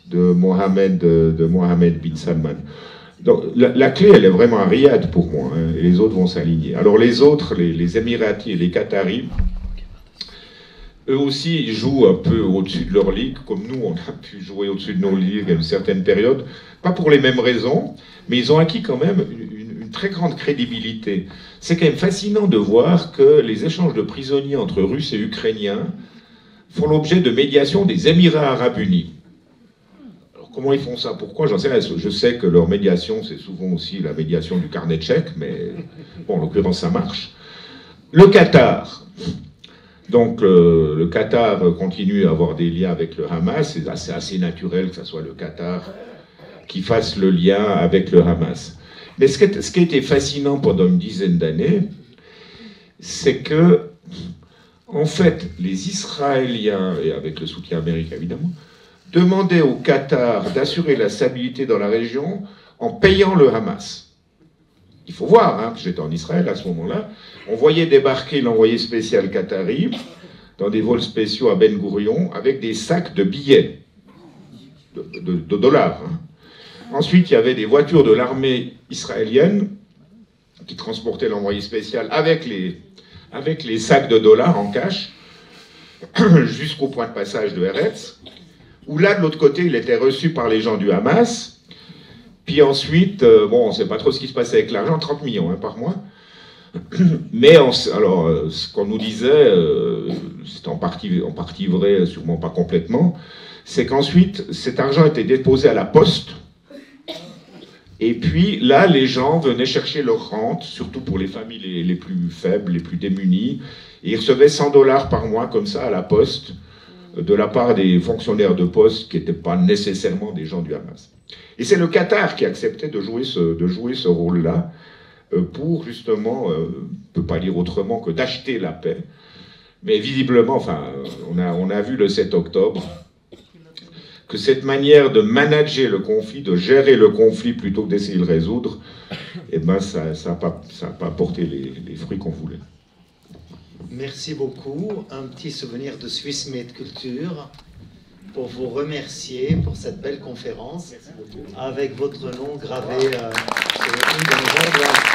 de Mohammed bin Salman. Donc la clé, elle est vraiment à Riyad pour moi, hein, et les autres vont s'aligner. Alors les autres, les Émiratis et les Qataris, eux aussi, ils jouent un peu au-dessus de leur ligue, comme nous, on a pu jouer au-dessus de nos ligues à une certaine période, pas pour les mêmes raisons, mais ils ont acquis quand même une très grande crédibilité. C'est quand même fascinant de voir que les échanges de prisonniers entre Russes et Ukrainiens font l'objet de médiation des Émirats arabes unis. Alors comment ils font ça? Pourquoi? J'en sais rien. Je sais que leur médiation, c'est souvent aussi la médiation du carnet de chèques, mais bon, en l'occurrence, ça marche. Le Qatar. Donc le Qatar continue à avoir des liens avec le Hamas. C'est assez naturel que ce soit le Qatar qui fasse le lien avec le Hamas. Mais ce qui a été fascinant pendant une dizaine d'années, c'est que en fait, les Israéliens, et avec le soutien américain évidemment, demandaient au Qatar d'assurer la stabilité dans la région en payant le Hamas. Il faut voir, hein, j'étais en Israël à ce moment-là, on voyait débarquer l'envoyé spécial qatari dans des vols spéciaux à Ben Gourion avec des sacs de billets, de dollars. Hein. Ensuite, il y avait des voitures de l'armée israélienne qui transportaient l'envoyé spécial avec les sacs de dollars en cash jusqu'au point de passage de Eretz, où là, de l'autre côté, il était reçu par les gens du Hamas. Puis ensuite, bon, on ne sait pas trop ce qui se passait avec l'argent, 30 millions hein, par mois. Mais alors, ce qu'on nous disait, c'est en partie vrai, sûrement pas complètement, c'est qu'ensuite, cet argent était déposé à la poste. Et puis là, les gens venaient chercher leur rente, surtout pour les familles les plus faibles, les plus démunies, et ils recevaient 100 $ par mois comme ça à la poste, de la part des fonctionnaires de poste qui n'étaient pas nécessairement des gens du Hamas. Et c'est le Qatar qui acceptait de jouer ce rôle-là pour justement, on ne peut pas dire autrement que d'acheter la paix. Mais visiblement, enfin, on a vu le 7 octobre que cette manière de manager le conflit, de gérer le conflit plutôt que d'essayer de le résoudre, eh ben, ça n'a pas porté les fruits qu'on voulait. Merci beaucoup. Un petit souvenir de Swiss Med Culture pour vous remercier pour cette belle conférence avec votre nom gravé sur une de nos ongles.